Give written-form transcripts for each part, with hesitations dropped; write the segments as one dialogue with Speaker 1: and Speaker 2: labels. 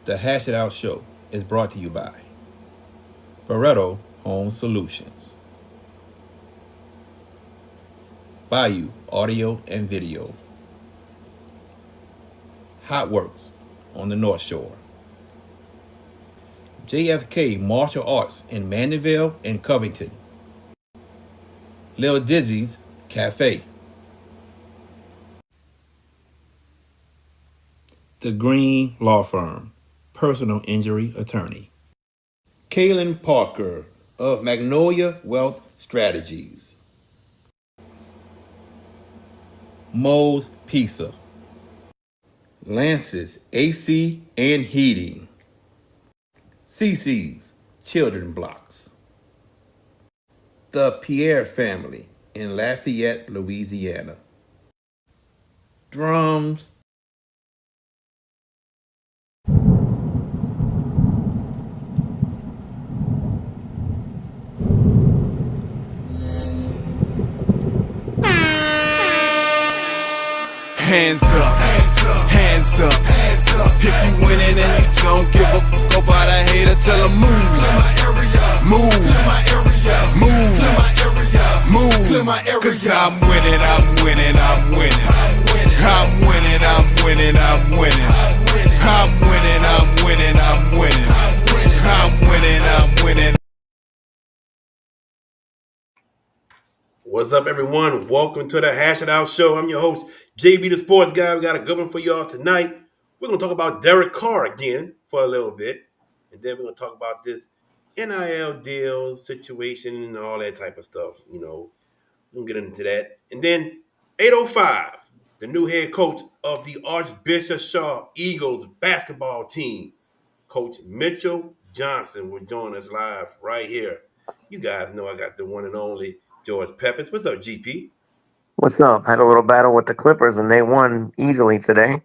Speaker 1: The Hash It Out Show is brought to you by Barreto Home Solutions, Bayou Audio and Video, Hot Works on the North Shore, JFK Martial Arts in Mandeville and Covington, Lil Dizzy's Cafe, The Green Law Firm, personal injury attorney, Kaylin Parker of Magnolia Wealth Strategies, Moe's Pizza, Lance's AC and Heating, CC's Children Blocks, The Pierre Family in Lafayette, Louisiana, Drums,
Speaker 2: Hands up, hands up, hands up, hands up. If you winning and you don't give a fuck about a hater, tell them move. Clear my area, move. Clear my area, move. Clear my area, move. Clear my area. Cause I'm winning, I'm winning, I'm winning. I'm winning, I'm winning, I'm winning. I'm winning, I'm winning, I'm winning. I'm winning, I'm winning.
Speaker 1: What's up, everyone? Welcome to the Hash It Out Show. I'm your host, JB the Sports Guy. We got a good one for y'all tonight. We're going to talk about Derek Carr again for a little bit. And then we're going to talk about this NIL deals, situation, and all that type of stuff. You know, we'll get into that. And then 8:05, the new head coach of the Archbishop Shaw Eagles basketball team, Coach Mitchell Johnson, will join us live right here. You guys know I got the one and only George Peppers. What's up, GP?
Speaker 3: What's up? Had a little battle with the Clippers and they won easily today.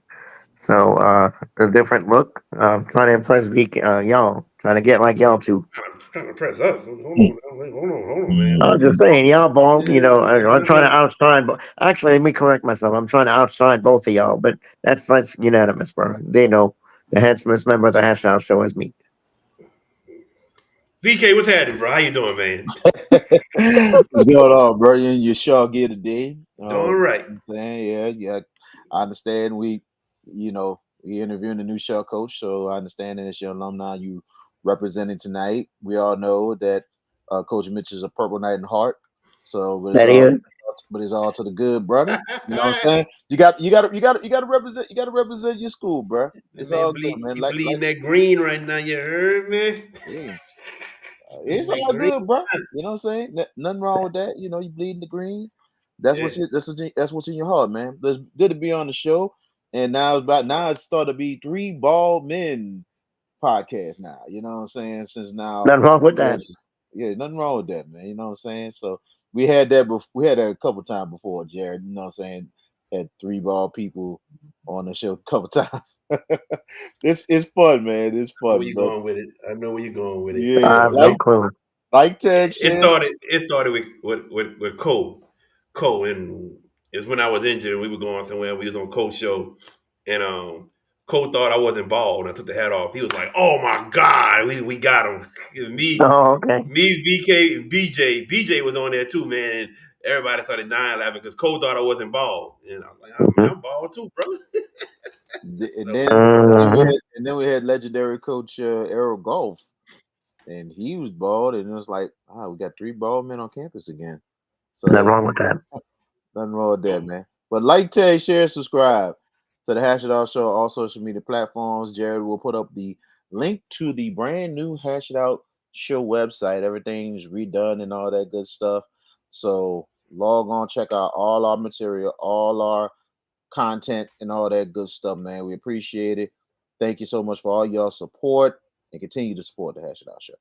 Speaker 3: So a different look. Trying to impress y'all. Trying to get like y'all too.
Speaker 1: Trying to press us. Hold on, man.
Speaker 3: I'm just saying, y'all ball. I'm trying to
Speaker 1: Yeah.
Speaker 3: outshine. Actually, let me correct myself. I'm trying to outshine both of y'all, but that's unanimous, bro. They know the handsomest member of the Hash House Show is me.
Speaker 1: VK, what's happening, bro? How you doing, man?
Speaker 4: What's going on, bro? You and your show gear today.
Speaker 1: Doing right.
Speaker 4: I'm saying, yeah. I understand we interviewing the new show coach, so I understand that it's your alumni you representing tonight. We all know that Coach Mitch is a Purple Knight in heart. So
Speaker 3: That is.
Speaker 4: but it's all to the good, brother. You know what I'm saying? You got to represent your school, bro. It's
Speaker 1: Man,
Speaker 4: all good, man.
Speaker 1: you bleeding that green right now, you heard me?
Speaker 4: Yeah. It's
Speaker 1: That
Speaker 4: all
Speaker 1: green.
Speaker 4: good, bro. You know what I'm saying? Nothing wrong with that. You know, you bleeding the green. That's
Speaker 1: Yeah.
Speaker 4: that's what's in your heart, man. But it's good to be on the show. And now it's started to be three bald men podcast now. You know what I'm saying? Since now,
Speaker 3: Nothing wrong with that.
Speaker 4: yeah, nothing wrong with that, man. You know what I'm saying? So we had that before. We had that a couple times before, Jared. You know what I'm saying? Had three bald people on the show a couple times. It's fun, man. It's
Speaker 1: Where
Speaker 4: fun,
Speaker 1: you
Speaker 4: but
Speaker 1: going with it? I know where you're going with it.
Speaker 3: I
Speaker 4: yeah,
Speaker 3: have no clue.
Speaker 4: like tag
Speaker 1: It
Speaker 4: share.
Speaker 1: started. It started with Cole. Cole, and it's when I was injured and we were going somewhere. We was on Cole's show, and Cole thought I wasn't bald. And I took the hat off. He was like, "Oh my God, we got him." me,
Speaker 3: Oh, okay.
Speaker 1: VK, and BJ. BJ was on there too, man. Everybody started dying laughing because Cole thought I wasn't bald, and I was like, "Oh man, I'm bald too, brother."
Speaker 4: And
Speaker 1: So
Speaker 3: Mhm.
Speaker 4: then we had legendary coach Errol Golf, and he was bald, and it was like, we got three bald men on campus again. So
Speaker 3: Nothing
Speaker 4: that's
Speaker 3: wrong with that.
Speaker 4: nothing wrong with that, man. But like, tag, share, subscribe to the Hash It Out Show, all social media platforms. Jared will put up the link to the brand new Hash It Out Show website. Everything's redone and all that good stuff. So log on, check out all our material, all our content, and all that good stuff, man. We appreciate it. Thank you so much for all y'all support and continue to support the Hash It Out Show.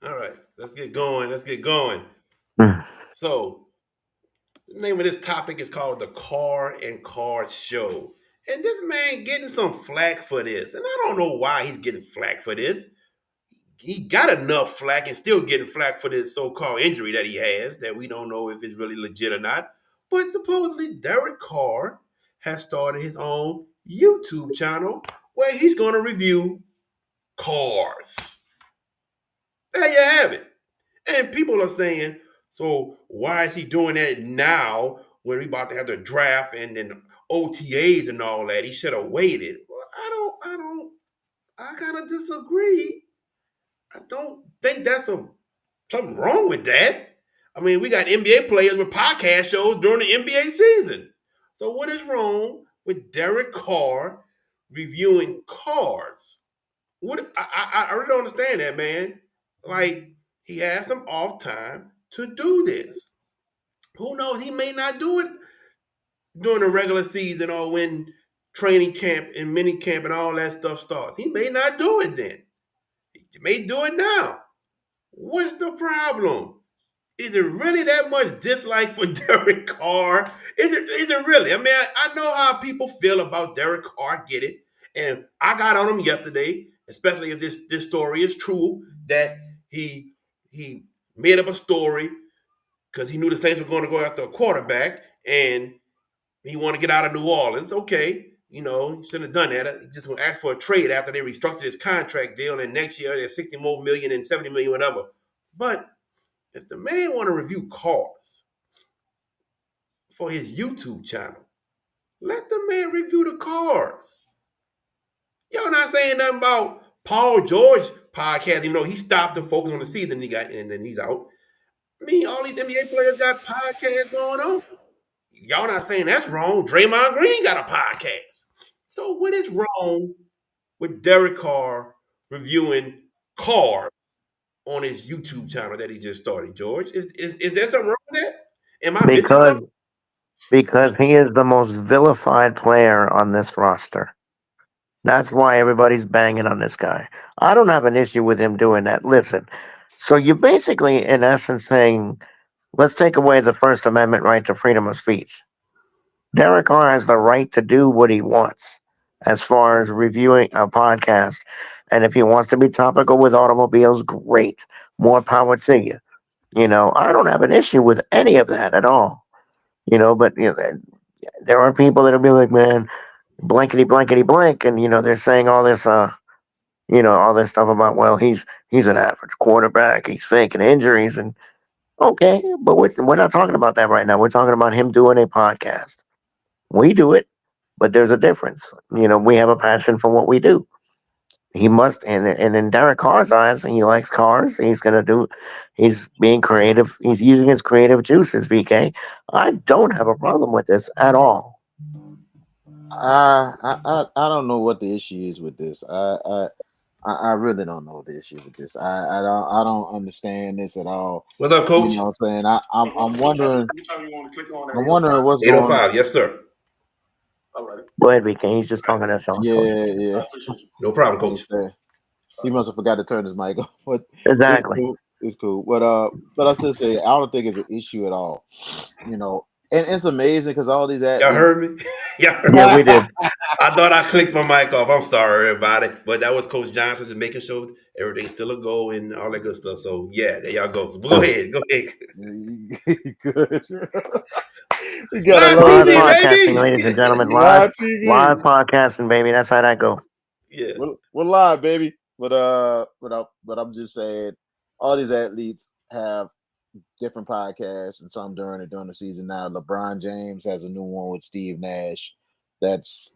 Speaker 1: all right, let's get going. Let's get going.
Speaker 3: Mm.
Speaker 1: So the name of this topic is called the Car and Car Show. And this man getting some flack for this. And I don't know why he's getting flack for this. He got enough flack and still getting flack for this so-called injury that he has that we don't know if it's really legit or not. But supposedly Derek Carr has started his own YouTube channel where he's going to review cars. There you have it. And people are saying, so why is he doing that now when we about to have the draft and then OTAs and all that? He should have waited. Well, I gotta disagree. I don't think that's something wrong with that. I mean, we got NBA players with podcast shows during the NBA season. So what is wrong with Derek Carr reviewing cars? What I really don't understand that, man. Like he has some off time to do this. Who knows? He may not do it during the regular season or when training camp and mini camp and all that stuff starts. He may not do it then. He may do it now. What's the problem? Is it really that much dislike for Derek Carr? Is it really? I mean, I know how people feel about Derek Carr. I get it, and I got on him yesterday, especially if this story is true that he made up a story because he knew the Saints were going to go after a quarterback, and he wanted to get out of New Orleans. Okay, he shouldn't have done that. He just asked for a trade after they restructured his contract deal, and next year there's 60 more million and 70 million, whatever. But if the man want to review cars for his YouTube channel, let the man review the cars. Y'all not saying nothing about Paul George podcast. He stopped to focus on the season and then he's out. I mean, all these NBA players got podcasts going on. Y'all not saying that's wrong. Draymond Green got a podcast. So what is wrong with Derek Carr reviewing cars on his YouTube channel that he just started, George? Is there something wrong with that? Am I missing
Speaker 3: Because
Speaker 1: something?
Speaker 3: because he is the most vilified player on this roster. That's why everybody's banging on this guy. I don't have an issue with him doing that. Listen, so you're basically, in essence, saying, let's take away the First Amendment right to freedom of speech. Derek Carr has the right to do what he wants as far as reviewing a podcast. And if he wants to be topical with automobiles, great. More power to you. I don't have an issue with any of that at all. But there are people that'll be like, man, blankety blankety blank, and they're saying all this all this stuff about, well, he's an average quarterback, he's faking injuries, and okay, but we're not talking about that right now. We're talking about him doing a podcast. We do it, but there's a difference. We have a passion for what we do. He must, and in Derek Carr's eyes, he likes cars. He's being creative. He's using his creative juices. VK, I don't have a problem with this at all.
Speaker 4: I don't know what the issue is with this. I really don't know the issue with this. I don't understand this at all.
Speaker 1: What's up,
Speaker 4: You
Speaker 1: Coach?
Speaker 4: know what I'm saying? I'm wondering. I'm wondering what's going on.
Speaker 1: 805. Yes, sir.
Speaker 3: Go ahead, VK. He's just talking to us, coach.
Speaker 4: Yeah.
Speaker 1: No problem,
Speaker 4: He's
Speaker 1: Coach.
Speaker 4: there. He must have forgot to turn his mic off, but it's
Speaker 3: Exactly.
Speaker 4: cool. It's cool. But I still say I don't think it's an issue at all. And it's amazing because all these
Speaker 1: Y'all
Speaker 4: athletes.
Speaker 1: heard me? Y'all heard me?
Speaker 3: Yeah, we did.
Speaker 1: I thought I clicked my mic off. I'm sorry, everybody. But that was Coach Johnson just making sure everything's still a go and all that good stuff. So, yeah, there y'all go. Go ahead.
Speaker 4: Good. We got a
Speaker 1: Live
Speaker 3: Live
Speaker 1: TV,
Speaker 3: podcasting,
Speaker 1: baby.
Speaker 3: ladies and gentlemen.
Speaker 4: live
Speaker 3: Live
Speaker 4: TV.
Speaker 3: podcasting, baby. That's how that go.
Speaker 1: Yeah.
Speaker 4: We're live, baby. But I'm just saying, all these athletes have different podcasts, and some during the season. Now, LeBron James has a new one with Steve Nash. That's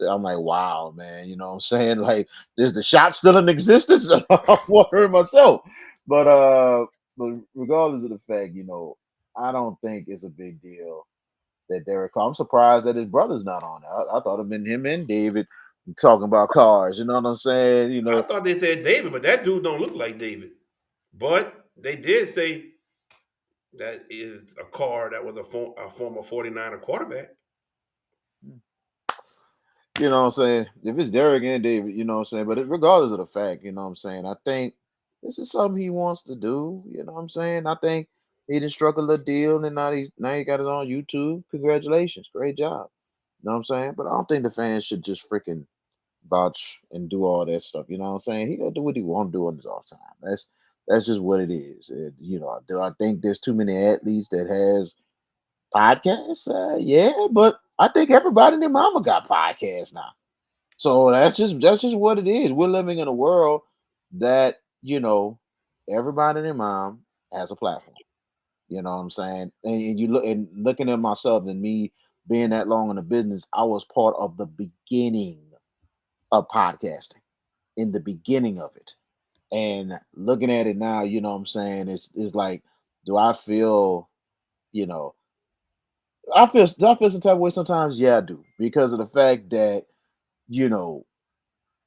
Speaker 4: I'm like, wow, man. You know what I'm saying? Like, is the shop still in existence? I'm wondering myself. But regardless of the fact, I don't think it's a big deal that Derek Carr. I'm surprised that his brother's not on it. I thought it been him and David talking about cars. You know what I'm saying?
Speaker 1: I thought they said David, but that dude don't look like David. But they did say that is a car that was a former 49er quarterback.
Speaker 4: You know what I'm saying? If it's Derek and David, you know what I'm saying? But regardless of the fact, you know what I'm saying? I think this is something he wants to do. You know what I'm saying? I think he didn't struck a little deal, and now he got his own YouTube. Congratulations. Great job. You know what I'm saying? But I don't think the fans should just freaking vouch and do all that stuff. You know what I'm saying? He gonna do what he want to do on his off time. That's just what it is. And, do I think there's too many athletes that has podcasts? Yeah, but I think everybody and their mama got podcasts now. So that's just what it is. We're living in a world that, everybody and their mom has a platform. You know what I'm saying? And you look and looking at myself and me being that long in the business, I was part of the beginning of podcasting, in the beginning of it. And looking at it now, you know what I'm saying? It's like, do I feel, you know, do I feel some type of way sometimes? Yeah, I do. Because of the fact that, you know,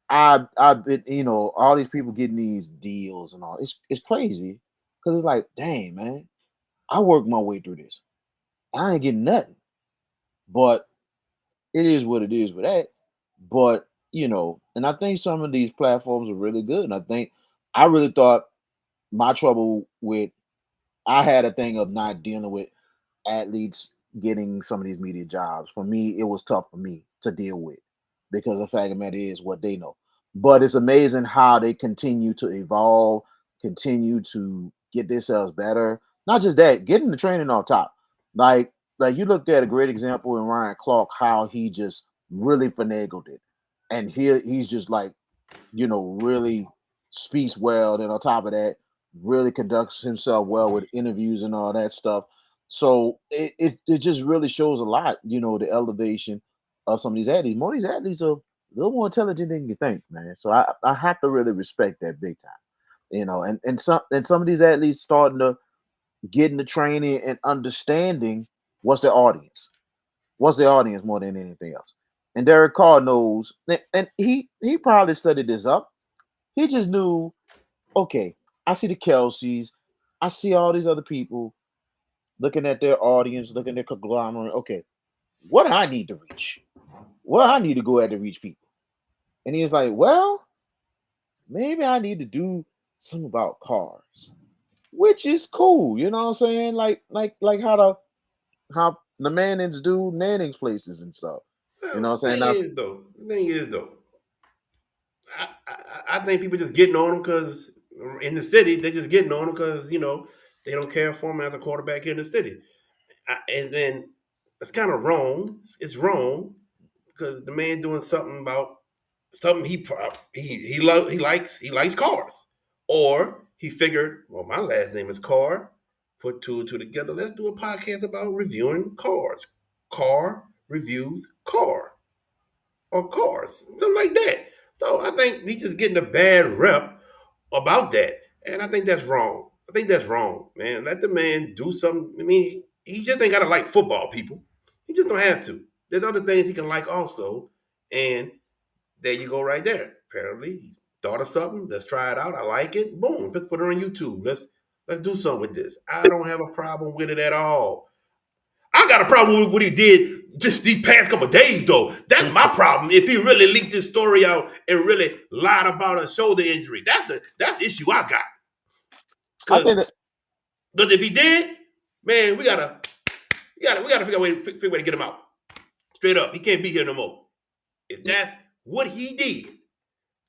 Speaker 4: I've been, all these people getting these deals and all. It's crazy. Cause it's like, dang, man, I worked my way through this. I ain't getting nothing. But it is what it is with that. But, and I think some of these platforms are really good. And I really thought my trouble with I had a thing of not dealing with athletes getting some of these media jobs. For me, it was tough for me to deal with because the fact of the matter is what they know. But it's amazing how they continue to evolve, continue to get themselves better. Not just that, getting the training on top. Like you looked at a great example in Ryan Clark, how he just really finagled it. And here he's just like, really speaks well. Then on top of that, really conducts himself well with interviews and all that stuff. So it just really shows a lot, the elevation of some of these athletes. More of these athletes are a little more intelligent than you think, man. So I have to really respect that big time. And some of these athletes starting to get into training and understanding what's their audience. What's their audience more than anything else. And Derek Carr knows, and he probably studied this up. He just knew, okay, I see the Kelseys, I see all these other people looking at their audience, looking at their conglomerate. Okay, what do I need to reach? What do I need to go at to reach people? And he was like, well, maybe I need to do something about cars, which is cool. You know what I'm saying? Like how the Mannings do Manning's places and stuff. You know
Speaker 1: Well,
Speaker 4: what I'm saying? That's
Speaker 1: the thing is though, I think people just getting on him because in the city they're just getting on him because they don't care for him as a quarterback in the city, and then that's kind of wrong. It's wrong because the man doing something about something he likes cars, or he figured, well, my last name is Carr. Put two and two together. Let's do a podcast about reviewing cars. Car reviews car or cars, something like that. So I think we just getting a bad rep about that, and I think that's wrong. I think that's wrong, man. Let the man do something. I mean, he just ain't got to like football, people. He just don't have to. There's other things he can like also, and there you go, right there. Apparently, he thought of something. Let's try it out. I like it. Boom. Let's put it on YouTube. Let's do something with this. I don't have a problem with it at all. I got a problem with what he did just these past couple of days, though. That's my problem. If he really leaked this story out and really lied about a shoulder injury, that's the issue I got.
Speaker 4: I think
Speaker 1: Because if he did, man, we gotta figure a way to get him out. Straight up, he can't be here no more. If that's what he did,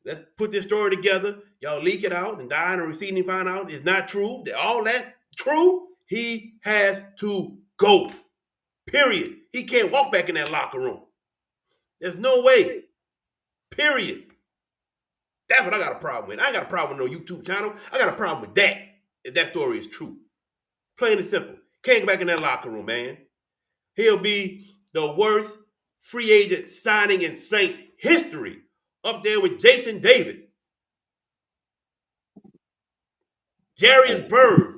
Speaker 1: let's put this story together. Y'all leak it out and dying and receiving find out it's not true. That all that's true. He has to go. Period. He can't walk back in that locker room. There's no way. Period. That's what I got a problem with. I ain't got a problem with no YouTube channel. I got a problem with that. If that story is true. Plain and simple. Can't go back in that locker room, man. He'll be the worst free agent signing in Saints history. Up there with Jason David. Jarius Bird.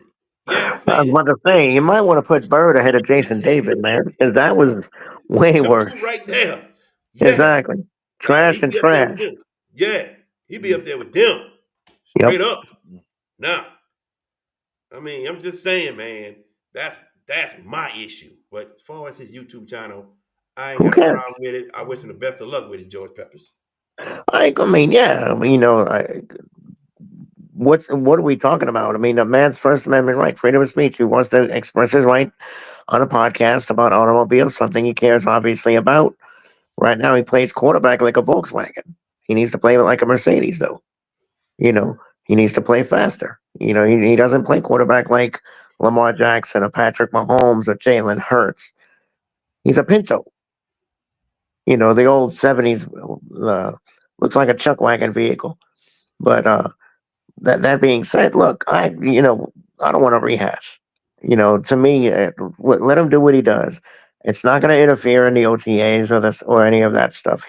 Speaker 1: Yeah, I'm
Speaker 3: I was
Speaker 1: saying
Speaker 3: about to say you might want to put Bird ahead of Jason David, man, because that was way
Speaker 1: them two
Speaker 3: worse.
Speaker 1: right there. Yeah.
Speaker 3: Exactly. Trash
Speaker 1: He'd
Speaker 3: and
Speaker 1: be up there with
Speaker 3: trash.
Speaker 1: them. Yeah. He'd be up there with them.
Speaker 3: Yep.
Speaker 1: Straight up. Now, I mean, I'm just saying, man, that's my issue. But as far as his YouTube channel, I ain't
Speaker 3: Who
Speaker 1: got a
Speaker 3: cares?
Speaker 1: problem with it. I wish him the best of luck with it, George Peppers.
Speaker 3: I mean, yeah. I mean, what are we talking about? I mean, a man's First Amendment right, freedom of speech. Who wants to express his right on a podcast about automobiles, something he cares obviously about. Right now, he plays quarterback like a Volkswagen. He needs to play it like a Mercedes, though. You know, he needs to play faster. He doesn't play quarterback like Lamar Jackson or Patrick Mahomes or Jalen Hurts. He's a Pinto. The old '70s looks like a chuck wagon vehicle. But that being said, look, I don't want to rehash. To me, let him do what he does. It's not going to interfere in the OTAs or any of that stuff.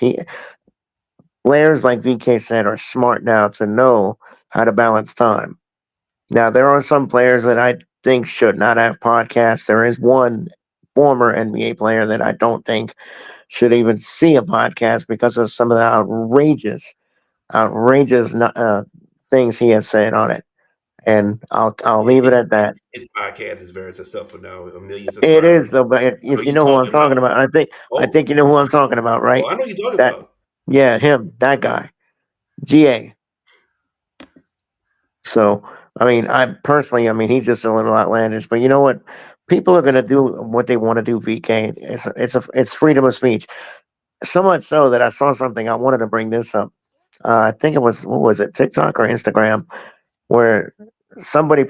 Speaker 3: Players like VK said are smart now to know how to balance time. Now there are some players that I think should not have podcasts. There is one former NBA player that I don't think should even see a podcast because of some of the outrageous things he has said on it. And I'll
Speaker 1: Yeah,
Speaker 3: leave it at that.
Speaker 1: his podcast is very successful now, a million
Speaker 3: It is
Speaker 1: subscribers.
Speaker 3: though, but
Speaker 1: I know
Speaker 3: if you
Speaker 1: you
Speaker 3: know who I'm
Speaker 1: talking about.
Speaker 3: talking about, I
Speaker 1: Oh,
Speaker 3: think you know who I'm talking about,
Speaker 1: oh,
Speaker 3: right?
Speaker 1: I know you talking
Speaker 3: That
Speaker 1: about.
Speaker 3: yeah, him, that guy, GA. So I mean, I mean, he's just a little outlandish, but you know what? People are gonna do what they want to do. VK, it's freedom of speech. So much so that I saw something. I wanted to bring this up. I think it was, what was it, TikTok or Instagram, where somebody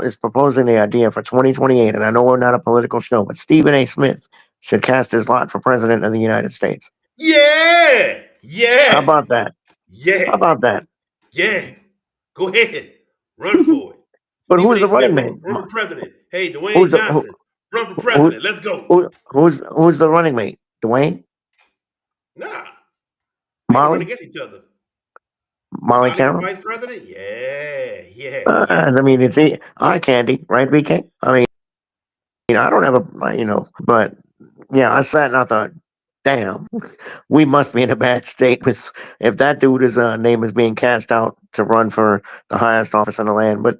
Speaker 3: is proposing the idea for 2028. And I know we're not a political show, but Stephen A. Smith should cast his lot for president of the United States.
Speaker 1: Yeah,
Speaker 3: How
Speaker 1: yeah,
Speaker 3: about that? How
Speaker 1: yeah,
Speaker 3: about that?
Speaker 1: yeah. Go ahead, run for it.
Speaker 3: But
Speaker 1: Stephen
Speaker 3: who's
Speaker 1: A.
Speaker 3: the
Speaker 1: Smith,
Speaker 3: running mate?
Speaker 1: run for president. Hey, Dwayne
Speaker 3: Who's the who,
Speaker 1: Johnson, run for
Speaker 3: who,
Speaker 1: president. Let's go.
Speaker 3: who's the running mate? Dwayne,
Speaker 1: Nah, they can run
Speaker 3: Molly,
Speaker 1: against each other.
Speaker 3: Molly
Speaker 1: Molly for
Speaker 3: Carroll.
Speaker 1: vice president? Yeah, yeah, yeah.
Speaker 3: I mean, it's eye candy, right, VK? I mean, I don't have but yeah, I sat and I thought, damn, we must be in a bad state with if that dude is name is being cast out to run for the highest office in the land. But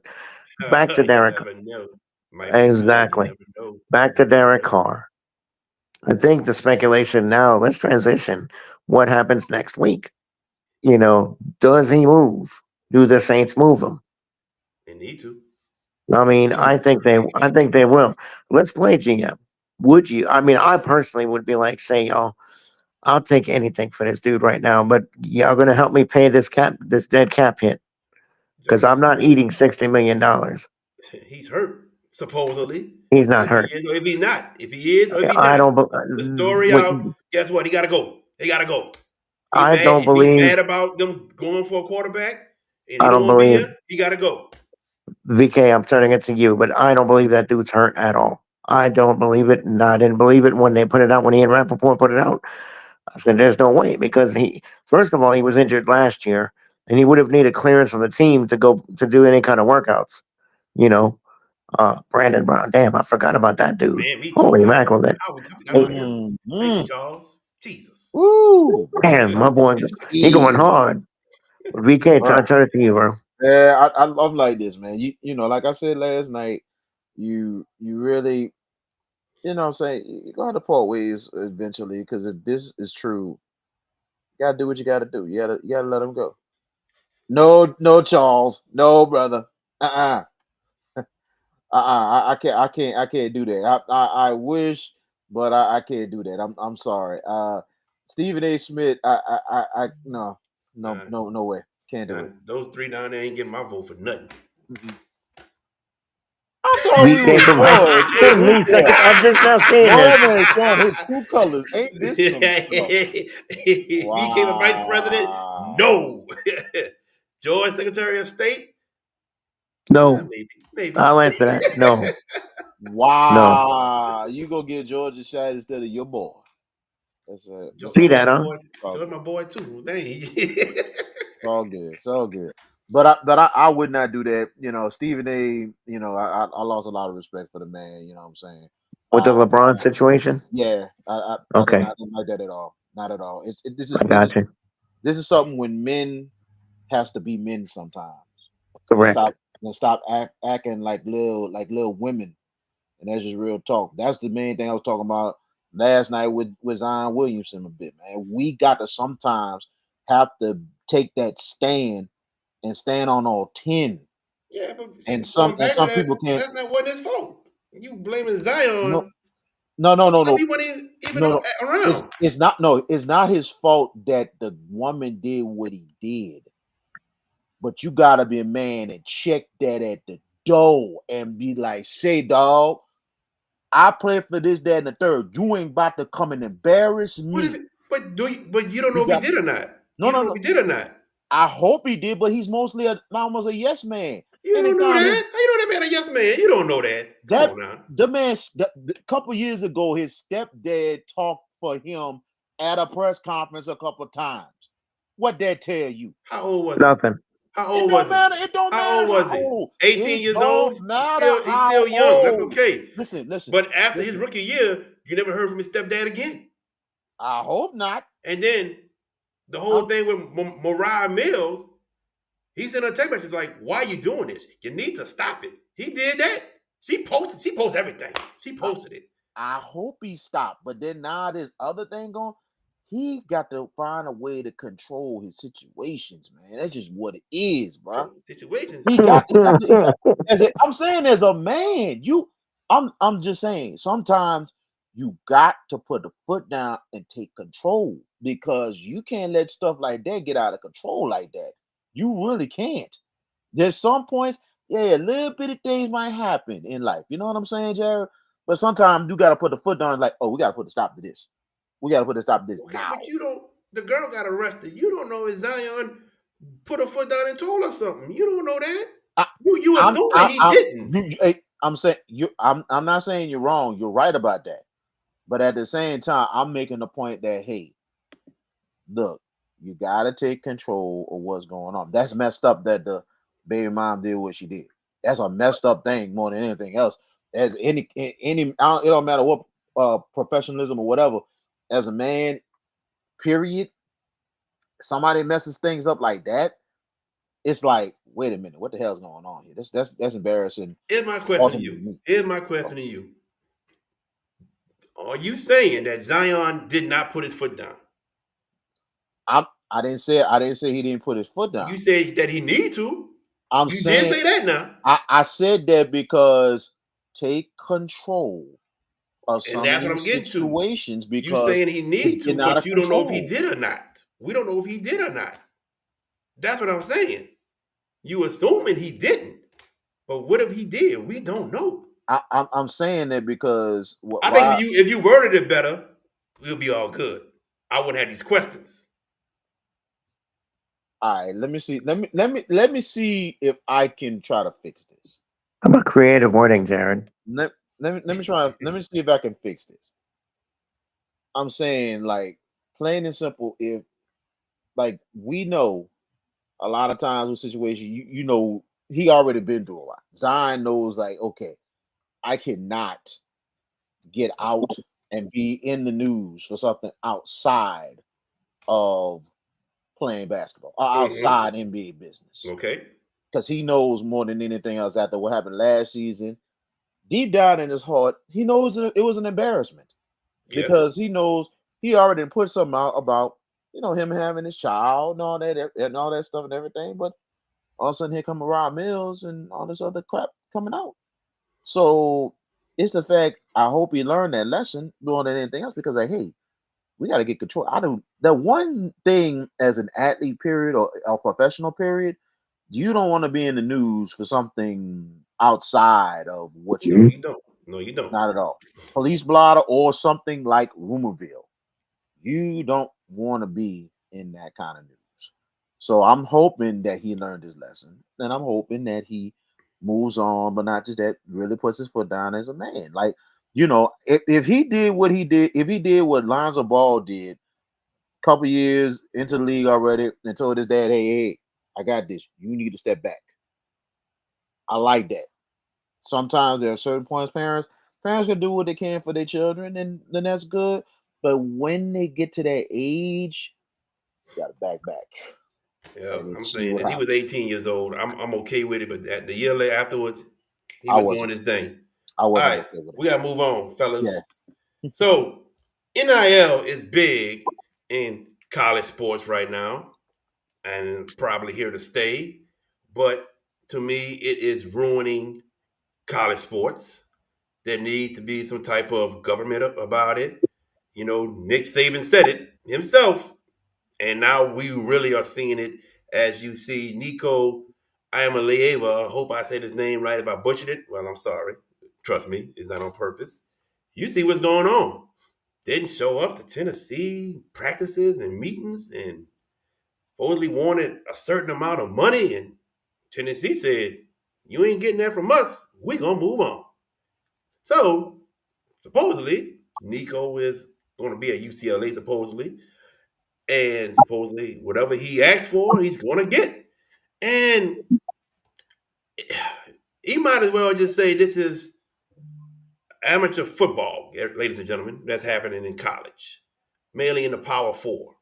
Speaker 3: back to
Speaker 1: You
Speaker 3: Derek,
Speaker 1: never know. Might be good. You
Speaker 3: exactly.
Speaker 1: never know.
Speaker 3: Back to
Speaker 1: You never
Speaker 3: Derek
Speaker 1: know.
Speaker 3: Carr. I think the speculation now. Let's transition. What happens next week? Does he move? Do the Saints move him?
Speaker 1: They need to.
Speaker 3: I mean, I think they will. Let's play GM. Would you? I mean, I personally would be like, say, y'all, I'll take anything for this dude right now, but y'all gonna help me pay this dead cap hit because I'm
Speaker 1: He's
Speaker 3: not eating $60 million.
Speaker 1: he's hurt supposedly.
Speaker 3: He's not
Speaker 1: If he
Speaker 3: hurt.
Speaker 1: is or if he not, if he is or if he
Speaker 3: I
Speaker 1: not,
Speaker 3: don't.
Speaker 1: the story
Speaker 3: Wait,
Speaker 1: out. Guess what? He got to go. He got to go. He
Speaker 3: I
Speaker 1: mad.
Speaker 3: don't
Speaker 1: If he's
Speaker 3: believe.
Speaker 1: mad about them going for a quarterback and he
Speaker 3: I
Speaker 1: don't
Speaker 3: don't
Speaker 1: want to be
Speaker 3: believe
Speaker 1: here, he got to go.
Speaker 3: VK. I'm turning it to you, but I don't believe that dude's hurt at all. I don't believe it, and I didn't believe it when they put it out. When he and Rappaport put it out, I said, "There's no way," because first of all, he was injured last year, and he would have needed clearance from the team to go to do any kind of workouts. You know, Brandon Brown. Damn, I forgot about that dude.
Speaker 1: Man, me too.
Speaker 3: Holy
Speaker 1: I,
Speaker 3: mackerel! That
Speaker 1: I forgot
Speaker 3: hey,
Speaker 1: about him. Thank you,
Speaker 4: Mm-hmm.
Speaker 1: Charles. Jesus.
Speaker 4: Woo!
Speaker 3: damn, my boy, he going
Speaker 4: Jeez.
Speaker 3: hard. VK,
Speaker 4: Bruh.
Speaker 3: turn it to you, bro.
Speaker 4: Yeah, I'm like this, man. Like I said last night, you really, what I'm saying, you gotta part ways eventually, because if this is true, you gotta do what you gotta do. You gotta let him go. No, no, Charles. No, brother. Uh-uh. I can't do that. I wish, but I can't do that. I'm sorry. Stephen A. Smith, no, no,
Speaker 1: Uh,
Speaker 4: no, no way. Can't do it.
Speaker 1: those three down there ain't getting my vote for nothing.
Speaker 4: Mm-mm. I thought we
Speaker 3: VK
Speaker 4: was
Speaker 3: from high school.
Speaker 4: boys.
Speaker 3: Give
Speaker 4: Look
Speaker 3: me
Speaker 4: there.
Speaker 3: seconds. I'm just now seeing this.
Speaker 4: Norman showing his true colors. Ain't this some stuff?
Speaker 1: Became a vice president?
Speaker 4: Wow.
Speaker 1: No. George Secretary of State?
Speaker 3: No,
Speaker 1: Maybe. Maybe.
Speaker 3: I'll answer that. No, no.
Speaker 4: Wow. You go get George a shot instead of your boy. That's
Speaker 3: See
Speaker 1: George
Speaker 3: that,
Speaker 1: my
Speaker 3: huh?
Speaker 1: boy.
Speaker 4: all
Speaker 1: George
Speaker 4: good.
Speaker 1: my boy too. Dang.
Speaker 4: It's all good. It's all good. But I would not do that. Stephen A. I lost a lot of respect for the man. You know what I'm saying?
Speaker 3: With the
Speaker 4: Uh,
Speaker 3: LeBron situation.
Speaker 4: yeah, I did
Speaker 3: Okay,
Speaker 4: not like that at all. Not at all. This
Speaker 3: I
Speaker 4: is this
Speaker 3: got
Speaker 4: is
Speaker 3: you.
Speaker 4: this is something when men has to be men sometimes, and
Speaker 3: Correct.
Speaker 4: stop acting like little women. And that's just real talk. That's the main thing I was talking about last night with Zion Williamson a bit, man. We got to sometimes have to take that stand and stand on all 10.
Speaker 1: Yeah, but
Speaker 4: And
Speaker 1: see,
Speaker 4: some
Speaker 1: going
Speaker 4: and
Speaker 1: back to
Speaker 4: some
Speaker 1: that,
Speaker 4: people can't.
Speaker 1: that's not what his fault. You blaming
Speaker 4: No,
Speaker 1: Zion.
Speaker 4: no, no,
Speaker 1: Most
Speaker 4: no,
Speaker 1: of
Speaker 4: no,
Speaker 1: he wasn't even
Speaker 4: no, no. It's
Speaker 1: around.
Speaker 4: it's not no, it's not his fault that the woman did what he did. But you gotta be a man and check that at the door and be like, say, dog, I play for this, that, and the third. You ain't about to come and embarrass
Speaker 1: But if
Speaker 4: me.
Speaker 1: But you don't know
Speaker 4: You
Speaker 1: if he
Speaker 4: got
Speaker 1: did or not.
Speaker 4: no,
Speaker 1: You don't
Speaker 4: no,
Speaker 1: know
Speaker 4: no.
Speaker 1: if he did or not.
Speaker 4: I hope he did, but he's mostly almost a yes man.
Speaker 1: You don't know
Speaker 4: Anytime his
Speaker 1: that. How you know that man a yes man? You don't know that. Come
Speaker 4: that
Speaker 1: on now.
Speaker 4: the man a couple years ago, his stepdad talked for him at a press conference a couple times. What that tell you?
Speaker 1: How old was he?
Speaker 3: Nothing.
Speaker 1: How
Speaker 4: It
Speaker 1: old
Speaker 4: don't
Speaker 1: was he?
Speaker 4: matter. It don't
Speaker 1: How
Speaker 4: matter
Speaker 1: old was
Speaker 4: how
Speaker 1: he?
Speaker 4: old.
Speaker 1: 18
Speaker 4: It
Speaker 1: years old.
Speaker 4: don't matter
Speaker 1: He's
Speaker 4: how
Speaker 1: still young. That's
Speaker 4: old.
Speaker 1: okay.
Speaker 4: Listen, listen,
Speaker 1: But after his
Speaker 4: listen.
Speaker 1: rookie year, you never heard from his stepdad again.
Speaker 4: I hope not.
Speaker 1: And then the whole
Speaker 4: I'm,
Speaker 1: thing with Mariah Mills, he's in a text message like, "Why are you doing this? You need to stop it." He did that. She posted. She posted everything. She
Speaker 4: I,
Speaker 1: posted it.
Speaker 4: I hope he stopped. But then now this other thing going, he got to find a way to control his situations, man. That's just what it is, bro.
Speaker 1: Situations.
Speaker 4: He got I'm saying as a man, I'm just saying sometimes you got to put the foot down and take control because you can't let stuff like that get out of control like that. You really can't. There's some points, yeah, little bitty things might happen in life. You know what I'm saying, Jared? But sometimes you gotta put the foot down, like, oh, we gotta put a stop to this. We gotta put a stop to this
Speaker 1: Okay,
Speaker 4: now.
Speaker 1: but you don't. The girl got arrested. You don't know if Zion put her foot down and told her something. You don't know that.
Speaker 4: I,
Speaker 1: You assuming he didn't.
Speaker 4: I'm saying I'm not saying you're wrong. You're right about that. But at the same time, I'm making the point that hey, look, you gotta take control of what's going on. That's messed up that the baby mom did what she did. That's a messed up thing more than anything else. As it don't matter what professionalism or whatever. As a man, period, somebody messes things up like that. It's like, wait a minute, what the hell's going on here? That's embarrassing.
Speaker 1: Here's my question to
Speaker 4: Ultimately,
Speaker 1: you.
Speaker 4: me.
Speaker 1: Here's my question to you. Are you saying that Zion did not put his foot down?
Speaker 4: I didn't say he didn't put his foot
Speaker 1: You
Speaker 4: down.
Speaker 1: said that he need to.
Speaker 4: I'm
Speaker 1: You did
Speaker 4: saying
Speaker 1: say that now.
Speaker 4: I said that because take control of
Speaker 1: And
Speaker 4: some of
Speaker 1: that's what I'm
Speaker 4: these
Speaker 1: getting to.
Speaker 4: situations
Speaker 1: You
Speaker 4: because
Speaker 1: saying he
Speaker 4: it's
Speaker 1: need to,
Speaker 4: getting out
Speaker 1: but
Speaker 4: of
Speaker 1: you don't know if he
Speaker 4: control.
Speaker 1: did or not. We don't know if he did or not. That's what I'm saying. You assuming he didn't. But what if he did? We don't know.
Speaker 4: I'm saying that because
Speaker 1: I think
Speaker 4: why?
Speaker 1: if you worded it better, we'll be all good. I wouldn't have these questions.
Speaker 4: All right, let me see. Let me see if I can try to fix this.
Speaker 3: How about creative wording, Jared?
Speaker 4: Let, let me try. Let me see if I can fix this. I'm saying like plain and simple. If like we know a lot of times with situations, you know he already been through a lot. Zion knows like okay, I cannot get out and be in the news for something outside of playing basketball or
Speaker 1: Mm-hmm.
Speaker 4: outside NBA business
Speaker 1: Okay.
Speaker 4: because he knows more than anything else after what happened last season. Deep down in his heart, he knows it was an embarrassment
Speaker 1: Yeah.
Speaker 4: because he knows he already put something out about him having his child and all that stuff and everything. But all of a sudden, here come Mariah Mills and all this other crap coming out. So it's the fact I hope he learned that lesson more than anything else because like, hey, we got to get control. I don't. The one thing as an athlete period or a professional period, you don't want to be in the news for something outside of what
Speaker 1: No,
Speaker 4: you
Speaker 1: you don't. No, you don't.
Speaker 4: not at all. Police blotter or something like Rumorville. You don't want to be in that kind of news. So I'm hoping that he learned his lesson, and I'm hoping that he moves on, but not just that, really puts his foot down as a man. Like, if he did what he did, if he did what Lonzo Ball did a couple years into the league already and told his dad, hey, I got this. You need to step back. I like that. Sometimes there are certain points parents can do what they can for their children, and then that's good. But when they get to that age, you gotta back
Speaker 1: Yeah,
Speaker 4: and then
Speaker 1: I'm
Speaker 4: see
Speaker 1: saying
Speaker 4: what
Speaker 1: that he was
Speaker 4: happens.
Speaker 1: 18 years old. I'm okay with it, but the year later afterwards, he
Speaker 4: I
Speaker 1: was doing
Speaker 4: wasn't
Speaker 1: his thing.
Speaker 4: I
Speaker 1: All
Speaker 4: wasn't
Speaker 1: right,
Speaker 4: okay with it.
Speaker 1: we gotta move on,
Speaker 4: Yeah.
Speaker 1: fellas. So NIL is big in college sports right now, and probably here to stay. But to me, it is ruining college sports. There needs to be some type of government about it. You know, Nick Saban said it himself, and now we really are seeing it as you see Nico Iamaleava. I hope I said his name right. If I butchered it, well, I'm sorry. Trust me, it's not on purpose. You see what's going on. didn't show up to Tennessee practices and meetings and supposedly wanted a certain amount of money. And Tennessee said, you ain't getting that from us. We gonna move on. So supposedly, Nico is going to be at UCLA supposedly, and supposedly whatever he asks for, he's going to get. And he might as well just say this is amateur football, ladies and gentlemen, that's happening in college, mainly in the Power Four.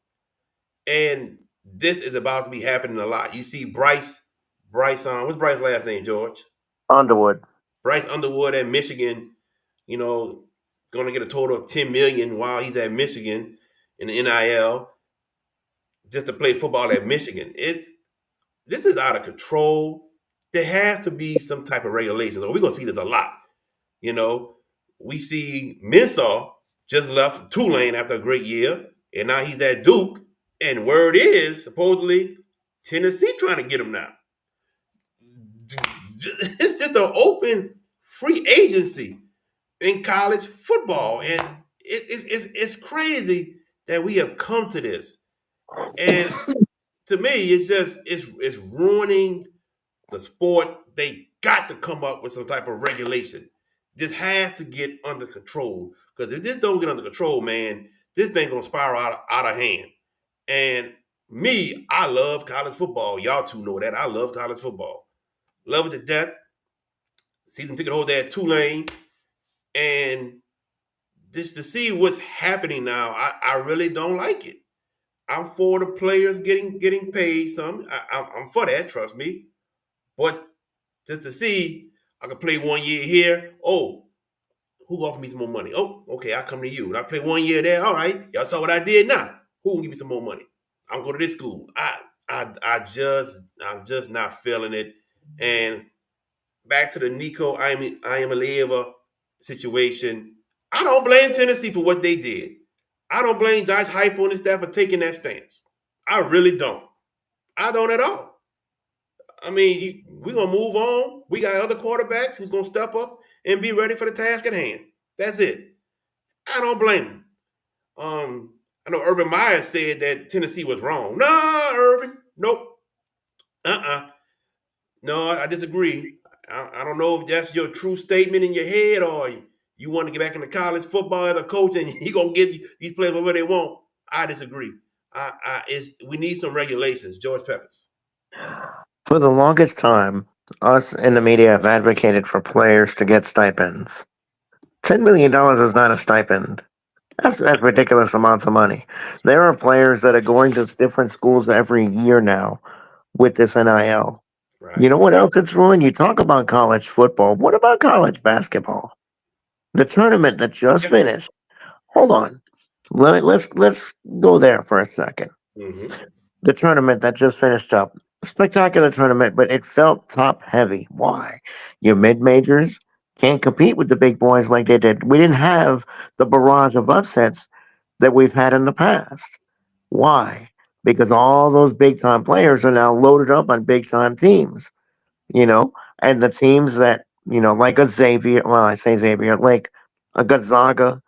Speaker 1: And this is about to be happening a lot. You see Bryce, what's Bryce's last name, George?
Speaker 3: Underwood.
Speaker 1: Bryce Underwood at Michigan, you know, going to get a total of 10 million while he's at Michigan in the NIL just to play football at Michigan. This is out of control. There has to be some type of regulations, or we're gonna see this a lot. You know, we see Mensah just left Tulane after a great year, and now he's at Duke. And word is supposedly Tennessee trying to get him now. It's just an open free agency in college football, and it's crazy that we have come to this. And to me, it's ruining the sport. They got to come up with some type of regulation. This has to get under control, because if this don't get under control, man, this thing gonna spiral out of hand. And me, I love college football. Y'all two know that. I love college football. Love it to death. Season ticket holder at Tulane. And just to see what's happening now, I really don't like it. I'm for the players getting paid some. I'm for that, trust me. But just to see, I can play 1 year here. Oh, who offer me some more money? Oh, okay, I come to you. And I play 1 year there. All right, y'all saw what I did. Now, who will give me some more money? I'm going to this school. I'm just not feeling it. And back to the Nico I am a Leava situation. I don't blame Tennessee for what they did. I don't blame Josh Heupel and his staff for taking that stance. I really don't. I don't at all. I mean, we're gonna move on. We got other quarterbacks who's gonna step up and be ready for the task at hand. That's it. I don't blame him. I know Urban Meyer said that Tennessee was wrong. Nah, Urban. Nope. Uh-uh. No, I disagree. I don't know if that's your true statement in your head, or you want to get back into college football as a coach and you're gonna give these players whatever they want. I disagree. We need some regulations. George Peppers.
Speaker 3: For the longest time, us in the media have advocated for players to get stipends. $10 million is not a stipend. That's ridiculous amounts of money. There are players that are going to different schools every year now with this NIL. You
Speaker 1: Right.
Speaker 3: know what else it's ruined? You talk about college football. What about college basketball? The tournament that just
Speaker 1: Yeah.
Speaker 3: finished. Hold on. Let's go there for a second.
Speaker 1: Mm-hmm.
Speaker 3: The tournament that just finished up. Spectacular tournament, but it felt top heavy. Why? Your mid majors can't compete with the big boys like they did. We didn't have the barrage of upsets that we've had in the past. Why? Because all those big time players are now loaded up on big time teams, you know, and the teams that, like a Xavier, well, I say Xavier, like a Gonzaga,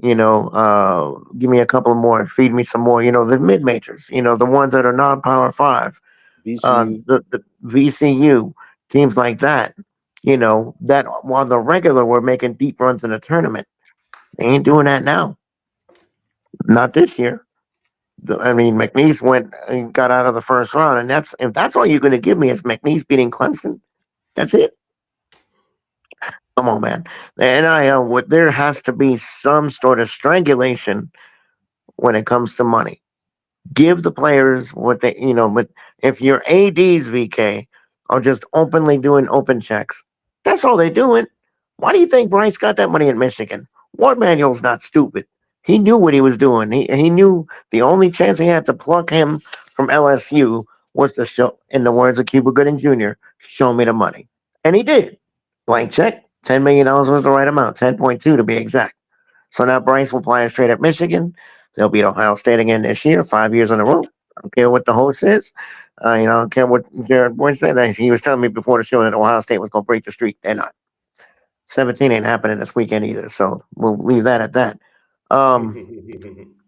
Speaker 3: give me a couple more, feed me some more, the mid majors, the ones that are non power five,
Speaker 4: VCU.
Speaker 3: the VCU, teams like that, that while the regular were making deep runs in the tournament, they ain't doing that now. Not this year. I mean, McNeese went and got out of the first round, and if that's all you're going to give me is McNeese beating Clemson, that's it. Come on, man. The NIL, there has to be some sort of strangulation when it comes to money. Give the players what they, but if your ADs, VK, are just openly doing open checks, that's all they're doing. Why do you think Bryce got that money in Michigan? Warren Manuel's not stupid. He knew what he was doing. He knew the only chance he had to pluck him from LSU was to show, in the words of Cuba Gooding Jr., show me the money. And he did. Blank check, $10 million was the right amount, 10.2 to be exact. So now Bryce will play straight at Michigan. They'll beat Ohio State again this year, 5 years in a row. I don't care what the host says. I don't care what Jared Boyd said. He was telling me before the show that Ohio State was going to break the streak. They're not. 17 ain't happening this weekend either. So we'll leave that at that. Um,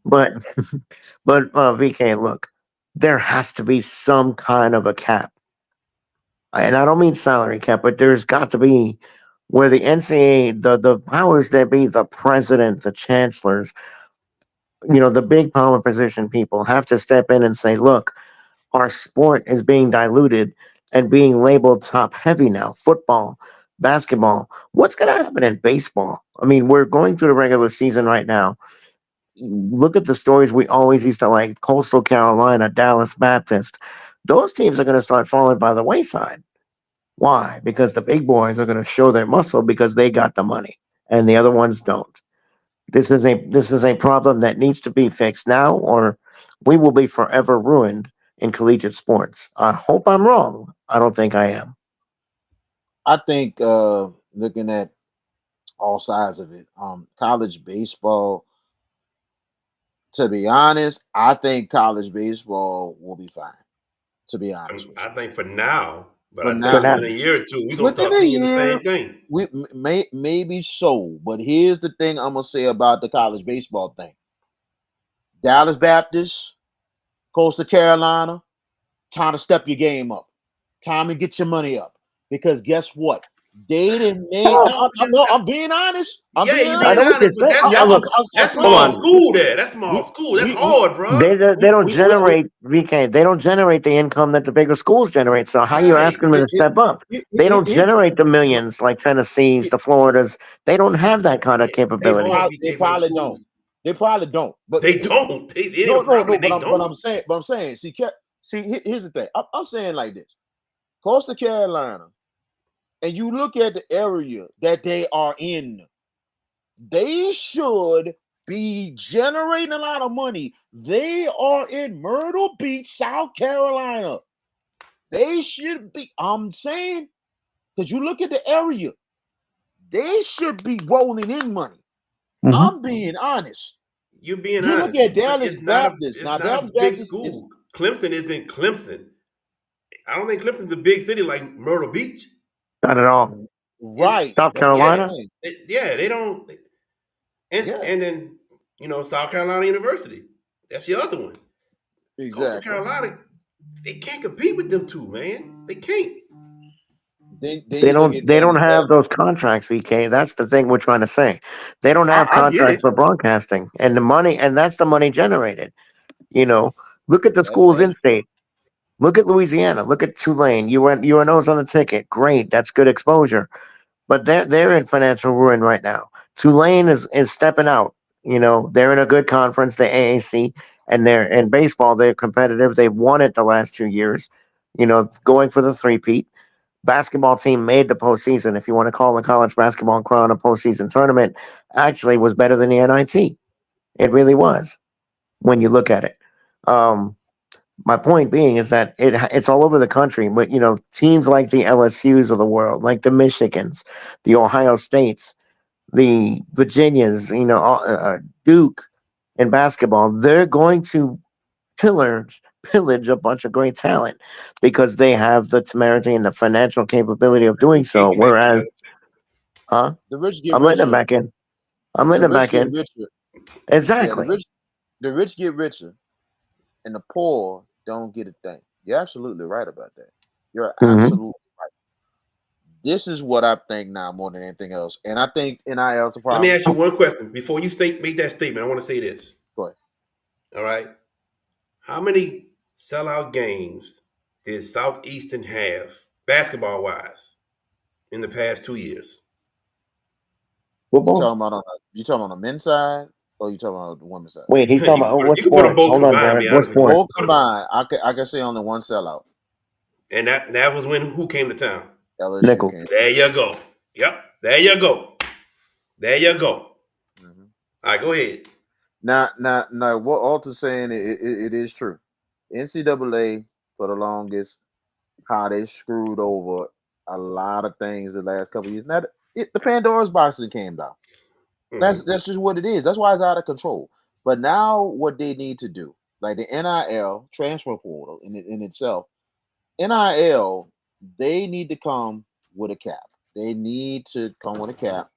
Speaker 3: but VK, look, there has to be some kind of a cap, and I don't mean salary cap, but there's got to be where the NCAA, the powers that be, the president, the chancellors, the big power position people have to step in and say, look, our sport is being diluted and being labeled top heavy now. Football, basketball. What's going to happen in baseball? I mean, we're going through the regular season right now. Look at the stories we always used to like: Coastal Carolina, Dallas Baptist. Those teams are going to start falling by the wayside. Why? Because the big boys are going to show their muscle because they got the money and the other ones don't. This is a problem that needs to be fixed now, or we will be forever ruined in collegiate sports. I hope I'm wrong. I don't think I am.
Speaker 4: I think looking at all sides of it, college baseball. To be honest, I think college baseball will be fine. To be honest with
Speaker 1: I
Speaker 4: you,
Speaker 1: think for now, but
Speaker 4: for
Speaker 1: I
Speaker 3: For
Speaker 1: think
Speaker 4: now,
Speaker 3: now,
Speaker 1: within a year or two, we're gonna
Speaker 4: within
Speaker 1: start
Speaker 4: a
Speaker 1: seeing the
Speaker 4: year,
Speaker 1: same thing.
Speaker 4: we maybe so. But here's the thing I'm gonna say about the college baseball thing: Dallas Baptist, Coastal Carolina, time to step your game up. Time to get your money up. Because guess what? They didn't made.
Speaker 3: oh,
Speaker 4: I'm being honest. I'm
Speaker 1: Yeah,
Speaker 4: being
Speaker 1: you
Speaker 3: I
Speaker 1: being
Speaker 3: know
Speaker 4: honest.
Speaker 3: what you're
Speaker 1: honest, but
Speaker 3: saying.
Speaker 4: I'm,
Speaker 3: Look,
Speaker 4: I'm
Speaker 1: that's
Speaker 3: hold
Speaker 1: small
Speaker 4: saying
Speaker 3: on.
Speaker 1: school there. That's small
Speaker 4: we
Speaker 1: school. That's
Speaker 4: we we
Speaker 1: hard, bro.
Speaker 3: They don't
Speaker 4: we
Speaker 3: generate VK. They don't generate the income that the bigger schools generate. So how you
Speaker 1: Right.
Speaker 3: asking them to step up? They don't
Speaker 4: here's
Speaker 3: generate the millions like Tennessee's, the Floridas. They don't have that kind of
Speaker 1: They
Speaker 3: capability.
Speaker 1: hard
Speaker 4: they
Speaker 1: VK for them
Speaker 4: probably don't.
Speaker 1: schools.
Speaker 4: They probably don't. But
Speaker 1: They don't. They ain't
Speaker 4: no,
Speaker 1: a
Speaker 4: no,
Speaker 1: probably
Speaker 4: no.
Speaker 1: they don't.
Speaker 4: But I'm saying. Here's the thing. I'm saying like this: Coastal Carolina, and you look at the area that they are in, they should be generating a lot of money. They are in Myrtle Beach, South Carolina. They should be. I'm saying because you look at the area, they should be rolling in money.
Speaker 3: Hmm.
Speaker 4: I'm being honest.
Speaker 1: You're being
Speaker 4: You look
Speaker 1: honest,
Speaker 4: at
Speaker 1: but
Speaker 4: Dallas Baptist.
Speaker 1: it's
Speaker 4: Now,
Speaker 1: not a
Speaker 4: Dallas
Speaker 1: big
Speaker 4: Baptist is
Speaker 1: school. Clemson isn't Clemson. I don't think Clemson's a big city like Myrtle Beach.
Speaker 3: Not at all.
Speaker 1: Is
Speaker 4: right.
Speaker 3: South
Speaker 4: That's what I'm
Speaker 1: yeah,
Speaker 3: Carolina.
Speaker 4: saying.
Speaker 1: yeah. They don't.
Speaker 4: Yeah,
Speaker 1: And then South Carolina University. That's the other one. Coastal
Speaker 4: exactly.
Speaker 1: Carolina, they can't compete with them two, man. They can't.
Speaker 4: Then
Speaker 3: They
Speaker 4: you look
Speaker 3: don't.
Speaker 4: at
Speaker 3: They
Speaker 4: Dallas
Speaker 3: don't have
Speaker 4: Baptist.
Speaker 3: those contracts, VK. That's the thing we're trying to say. They don't have
Speaker 4: I get
Speaker 3: contracts
Speaker 4: it.
Speaker 3: for broadcasting, and the money, and that's the money generated. You know, look at the schools in
Speaker 4: That's
Speaker 3: state. Look at Louisiana. Look at Tulane. UNO's on the ticket. Great, that's good exposure. But they're in financial ruin right now. Tulane is stepping out. They're in a good conference, the AAC, and they're in baseball. They're competitive. They've won it the last 2 years. Going for the three-peat. Basketball team made the postseason. If you want to call the college basketball crown a postseason tournament, actually was better than the NIT. It really was when you look at it. Um, my point being is that it's all over the country, but teams like the LSU's of the world, like the Michigans, the Ohio States, the Virginias, Duke in basketball, they're going to pillage a bunch of great talent because they have the temerity and the financial capability of doing
Speaker 1: He
Speaker 3: so.
Speaker 1: came back in,
Speaker 3: Whereas,
Speaker 1: brother.
Speaker 3: huh?
Speaker 4: the rich get
Speaker 3: I'm letting them
Speaker 4: richer.
Speaker 3: back in. I'm letting
Speaker 4: The
Speaker 3: them
Speaker 4: rich
Speaker 3: back
Speaker 4: get
Speaker 3: in.
Speaker 4: richer. Yeah,
Speaker 3: Exactly.
Speaker 4: the rich get richer, and the poor don't get a thing. You're absolutely right about that. You're
Speaker 3: Hmm.
Speaker 4: absolutely right. This is what I think now more than anything else, and I think NIL is a
Speaker 1: Let me
Speaker 4: problem.
Speaker 1: ask you one question before you make that statement. I want to say this.
Speaker 4: Go ahead.
Speaker 1: All right. How many sellout games did Southeastern have, basketball wise, in the past 2 years?
Speaker 3: Football.
Speaker 4: You talking on the men's side or you talking about the women's side?
Speaker 3: Wait, he's talking about what
Speaker 1: You can put them
Speaker 3: sport?
Speaker 1: both
Speaker 3: Hold on,
Speaker 1: combined. Be
Speaker 3: Jared. What
Speaker 1: honest with you.
Speaker 3: sport?
Speaker 4: Both combined, I can say only one sellout.
Speaker 1: And that was when who came to town?
Speaker 4: LSU
Speaker 3: Nichols.
Speaker 4: came.
Speaker 1: There you go. Yep. There you go. There you go.
Speaker 4: Mhm.
Speaker 1: All right, go ahead.
Speaker 4: Now, what Alta's saying it is true. NCAA for the longest, how they screwed over a lot of things the last couple of years. Now, the Pandora's boxes came down.
Speaker 1: Hmm.
Speaker 4: That's just what it is. That's why it's out of control. But now, what they need to do, like the NIL transfer portal in itself, NIL, they need to come with a cap. They need to come with a cap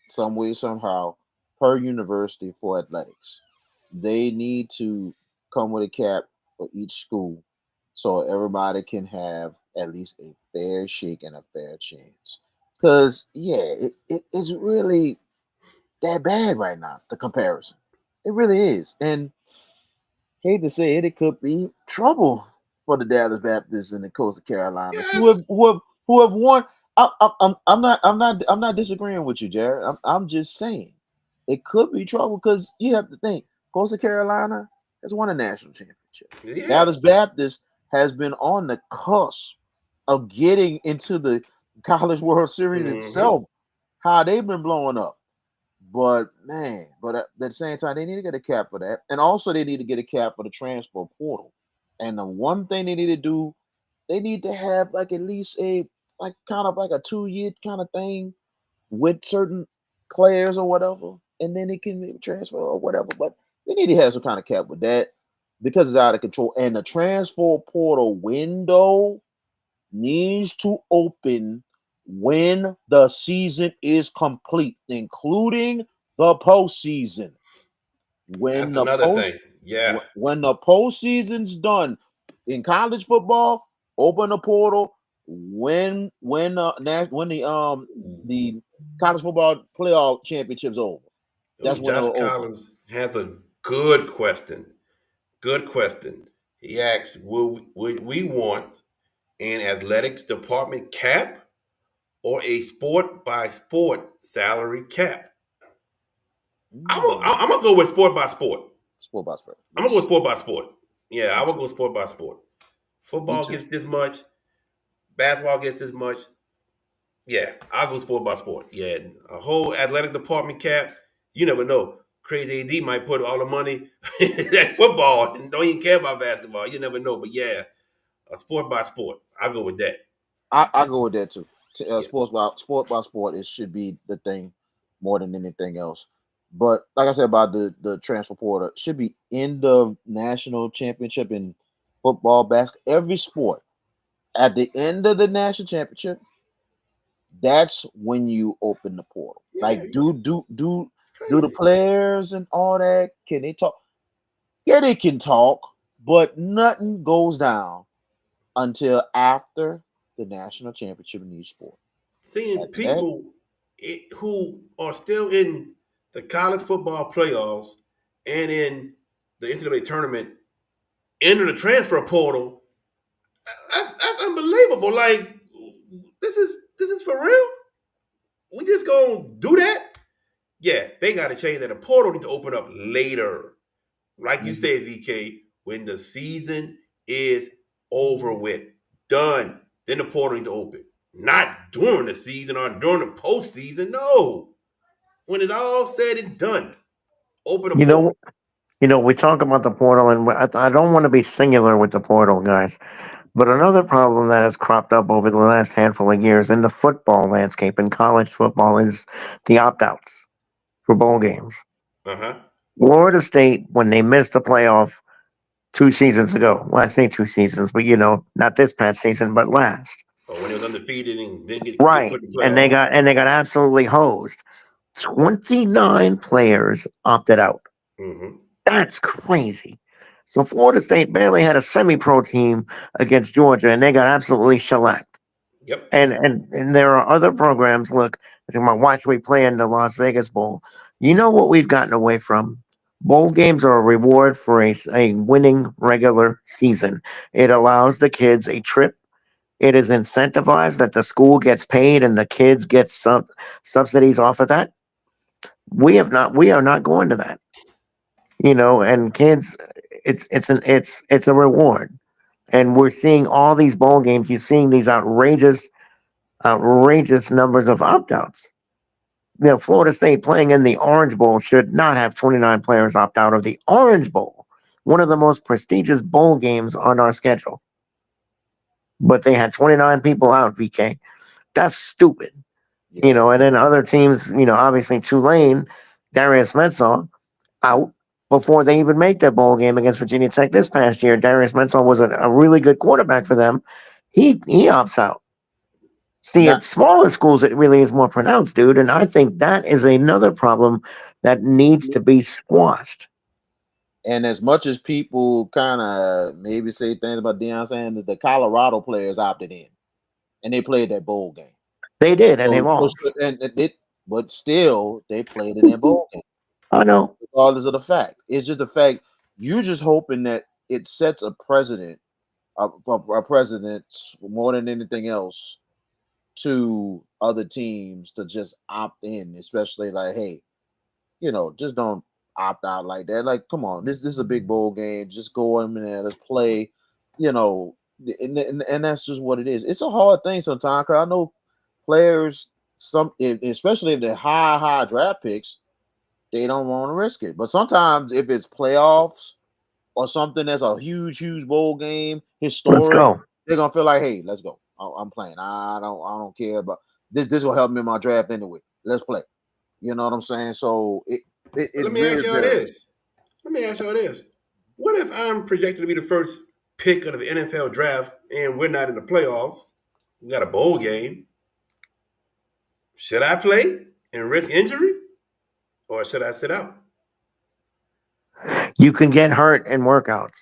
Speaker 4: some way, somehow, per university for athletics. They need to come with a cap for each school so everybody can have at least a fair shake and a fair chance. Because, yeah, it's really that bad right now, the comparison. It really is. And hate to say it, it could be trouble for the Dallas Baptists and the Coastal Carolinas,
Speaker 1: Yes.
Speaker 4: who have won. I'm not disagreeing with you, Jared. I'm just saying it could be trouble because you have to think Coastal Carolina has won a national championship.
Speaker 1: Yeah.
Speaker 4: Dallas Baptist has been on the cusp of getting into the College World Series
Speaker 1: Mm-hmm.
Speaker 4: itself. How they've been blowing up. But man, but at the same time, they need to get a cap for that, and also they need to get a cap for the transfer portal. And the one thing they need to do, they need to have like at least a like kind of like a 2 year kind of thing with certain players or whatever, and then it can be transfer or whatever. But they need to have some kind of cap with that because it's out of control. And the transfer portal window needs to open when the season is complete, including the postseason. When
Speaker 1: That's
Speaker 4: the
Speaker 1: another thing. Yeah.
Speaker 4: when the postseason's done in college football, open the portal. When the college football playoff championships over,
Speaker 1: Oh,
Speaker 4: that's when
Speaker 1: Josh
Speaker 4: it'll open.
Speaker 1: Collins has a good question. Good question. He asks, would we want an athletics department cap or a sport by sport salary cap?
Speaker 4: Mm.
Speaker 1: I'm gonna go with sport by sport.
Speaker 4: Sport by sport.
Speaker 1: I'm gonna go
Speaker 4: Yes,
Speaker 1: sport by sport. Yeah,
Speaker 4: me
Speaker 1: I will
Speaker 4: too.
Speaker 1: go sport by sport.
Speaker 4: Me
Speaker 1: Football
Speaker 4: too.
Speaker 1: gets this much, basketball gets this much. Yeah, I'll go sport by sport. Yeah, a whole athletic department cap. You never know. Crazy AD might put all the money at football and don't even care about basketball. You never know. But yeah, a sport by sport. I'll go with that.
Speaker 4: I go with that too.
Speaker 1: Yeah.
Speaker 4: Sport by sport, it should be the thing more than anything else. But like I said about the transfer portal, it should be in the national championship in football, basketball, every sport. At the end of the national championship, that's when you open the portal.
Speaker 1: Yeah,
Speaker 4: Like
Speaker 1: it's
Speaker 4: do the
Speaker 1: crazy.
Speaker 4: players and all that? Can they talk? Yeah, they can talk, but nothing goes down until after the national championship in each sport.
Speaker 1: Seeing
Speaker 4: After that,
Speaker 1: people who are still in the college football playoffs and in the NCAA tournament enter the transfer portal, that's unbelievable. Like this is for real. We just gonna do that? Yeah, they got to change that. The portal need to open up later, like you
Speaker 4: mhm.
Speaker 1: said, VK, when the season is over with, done. Then the portal need to open, not during the season or during the postseason. No, when it's all said and done, open the
Speaker 3: You
Speaker 1: portal.
Speaker 3: know, we talk about the portal, and I don't want to be singular with the portal, guys. But another problem that has cropped up over the last handful of years in the football landscape in college football is the opt outs for bowl games.
Speaker 1: Uh huh.
Speaker 3: Florida State, when they missed the playoff 2 seasons ago, well, I say 2 seasons, but not this past season, but last.
Speaker 1: Or when it was undefeated and didn't get
Speaker 3: Right.
Speaker 1: put in the
Speaker 3: And they
Speaker 1: playoffs.
Speaker 3: got absolutely hosed. 29 players opted out.
Speaker 1: Mm-hmm.
Speaker 3: That's crazy. So Florida State barely had a semi-pro team against Georgia, and they got absolutely shellacked.
Speaker 1: Yep.
Speaker 3: And there are other programs. Look, I think my watch we play in the Las Vegas Bowl. You know what we've gotten away from? Bowl games are a reward for a winning regular season. It allows the kids a trip. It is incentivized that the school gets paid and the kids get some subsidies off of that. We are not going to that. And kids, it's a reward. And we're seeing all these bowl games. You're seeing these outrageous numbers of opt outs. Florida State playing in the Orange Bowl should not have 29 players opt out of the Orange Bowl, one of the most prestigious bowl games on our schedule. But they had 29 people out, VK. That's stupid.
Speaker 4: yeah.
Speaker 3: And then other teams, obviously Tulane, Darius Mensah out before they even make that bowl game against Virginia Tech this past year. Darius Mensah was a really good quarterback for them. He opts out. See,
Speaker 4: Not
Speaker 3: at smaller schools, it really is more pronounced, dude. And I think that is another problem that needs to be squashed.
Speaker 4: and as much as people kind of maybe say things about Deion Sanders, the Colorado players opted in and they played that bowl game.
Speaker 3: They did, and they
Speaker 4: So
Speaker 3: lost.
Speaker 4: and it, but still they played in that bowl game,
Speaker 3: I know.
Speaker 4: regardless of the fact. It's just the fact you're just hoping that it sets a precedent, a precedent more than anything else to other teams to just opt in, especially like, hey, just don't opt out like that. Like, come on, this is a big bowl game. Just go in there, let's play. You know, and that's just what it is. It's a hard thing sometimes. Cause I know players, especially if they're high draft picks, they don't want to risk it. But sometimes if it's playoffs or something that's a huge bowl game,
Speaker 3: Let's
Speaker 4: historic,
Speaker 3: go.
Speaker 4: they're gonna feel like, hey, let's go. I'm playing. I don't care about this. This will help me in my draft anyway. Let's play. You know what I'm saying? So
Speaker 1: But
Speaker 4: it
Speaker 1: let me ask
Speaker 4: really
Speaker 1: y'all
Speaker 4: varies.
Speaker 1: this. Let me ask y'all this. What if I'm projected to be the first pick of the NFL draft and we're not in the playoffs? We got a bowl game. Should I play and risk injury or should I sit out?
Speaker 3: You can get hurt in workouts.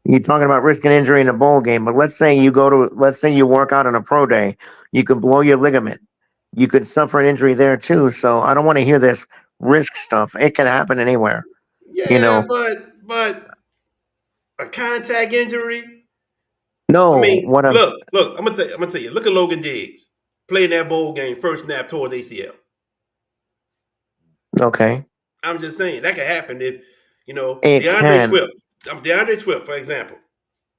Speaker 3: You're talking about risking injury in a bowl game, but let's say you work out on a pro day, you could blow your ligament. You could suffer an injury there too. So I don't want to hear this risk stuff. It can happen anywhere. You
Speaker 1: Yeah,
Speaker 3: know,
Speaker 1: but a contact injury. I
Speaker 3: no,
Speaker 1: mean,
Speaker 3: what I'm
Speaker 1: look. I'm gonna tell you. Look at Logan Diggs playing that bowl game, first snap towards ACL.
Speaker 3: okay.
Speaker 1: I'm just saying that could happen if
Speaker 3: It
Speaker 1: DeAndre
Speaker 3: can.
Speaker 1: Swift. DeAndre Swift, for example.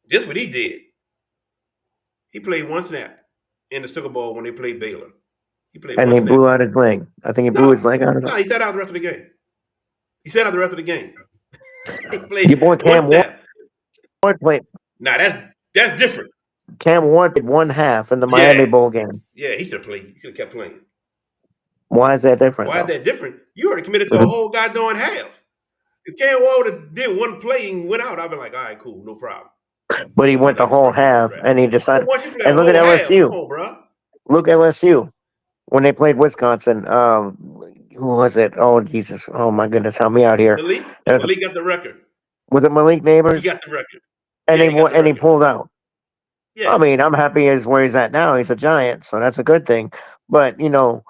Speaker 1: This what he did. He played one snap in the Super Bowl when they played Baylor. He played
Speaker 3: And
Speaker 1: one
Speaker 3: he
Speaker 1: snap.
Speaker 3: blew out his leg. I think he blew his
Speaker 1: No,
Speaker 3: leg out of it.
Speaker 1: no, he sat out the rest of the game. He sat out the rest of the game. He played
Speaker 3: Your boy
Speaker 1: one snap.
Speaker 3: Played
Speaker 1: Now that's different.
Speaker 3: Cam Ward played one half in the Miami
Speaker 1: Yeah,
Speaker 3: Bowl game.
Speaker 1: yeah, he should have played. He should have kept playing.
Speaker 3: Why is that different
Speaker 1: Why is
Speaker 3: though?
Speaker 1: that different? You already committed to a whole goddamn half. If Cam Ward would have did one play and went out, I'd be like, all right, cool, no problem.
Speaker 3: But he
Speaker 1: Boom, you
Speaker 3: went the
Speaker 1: got your
Speaker 3: whole
Speaker 1: first pick in the
Speaker 3: half
Speaker 1: draft.
Speaker 3: and he
Speaker 1: But
Speaker 3: decided.
Speaker 1: once you play a
Speaker 3: And look at
Speaker 1: whole half, come
Speaker 3: LSU.
Speaker 1: on, bro.
Speaker 3: Look at LSU when they played Wisconsin. Who was it? Oh Jesus! Oh my goodness! Help me out here. There's,
Speaker 1: Malik got the record.
Speaker 3: was it Malik
Speaker 1: He
Speaker 3: Neighbors?
Speaker 1: got the record.
Speaker 3: And
Speaker 1: Yeah, he got the
Speaker 3: he
Speaker 1: record.
Speaker 3: pulled out. I
Speaker 1: Yeah.
Speaker 3: mean, I'm happy as where he's at now. He's a Giant, so that's a good thing. But I don't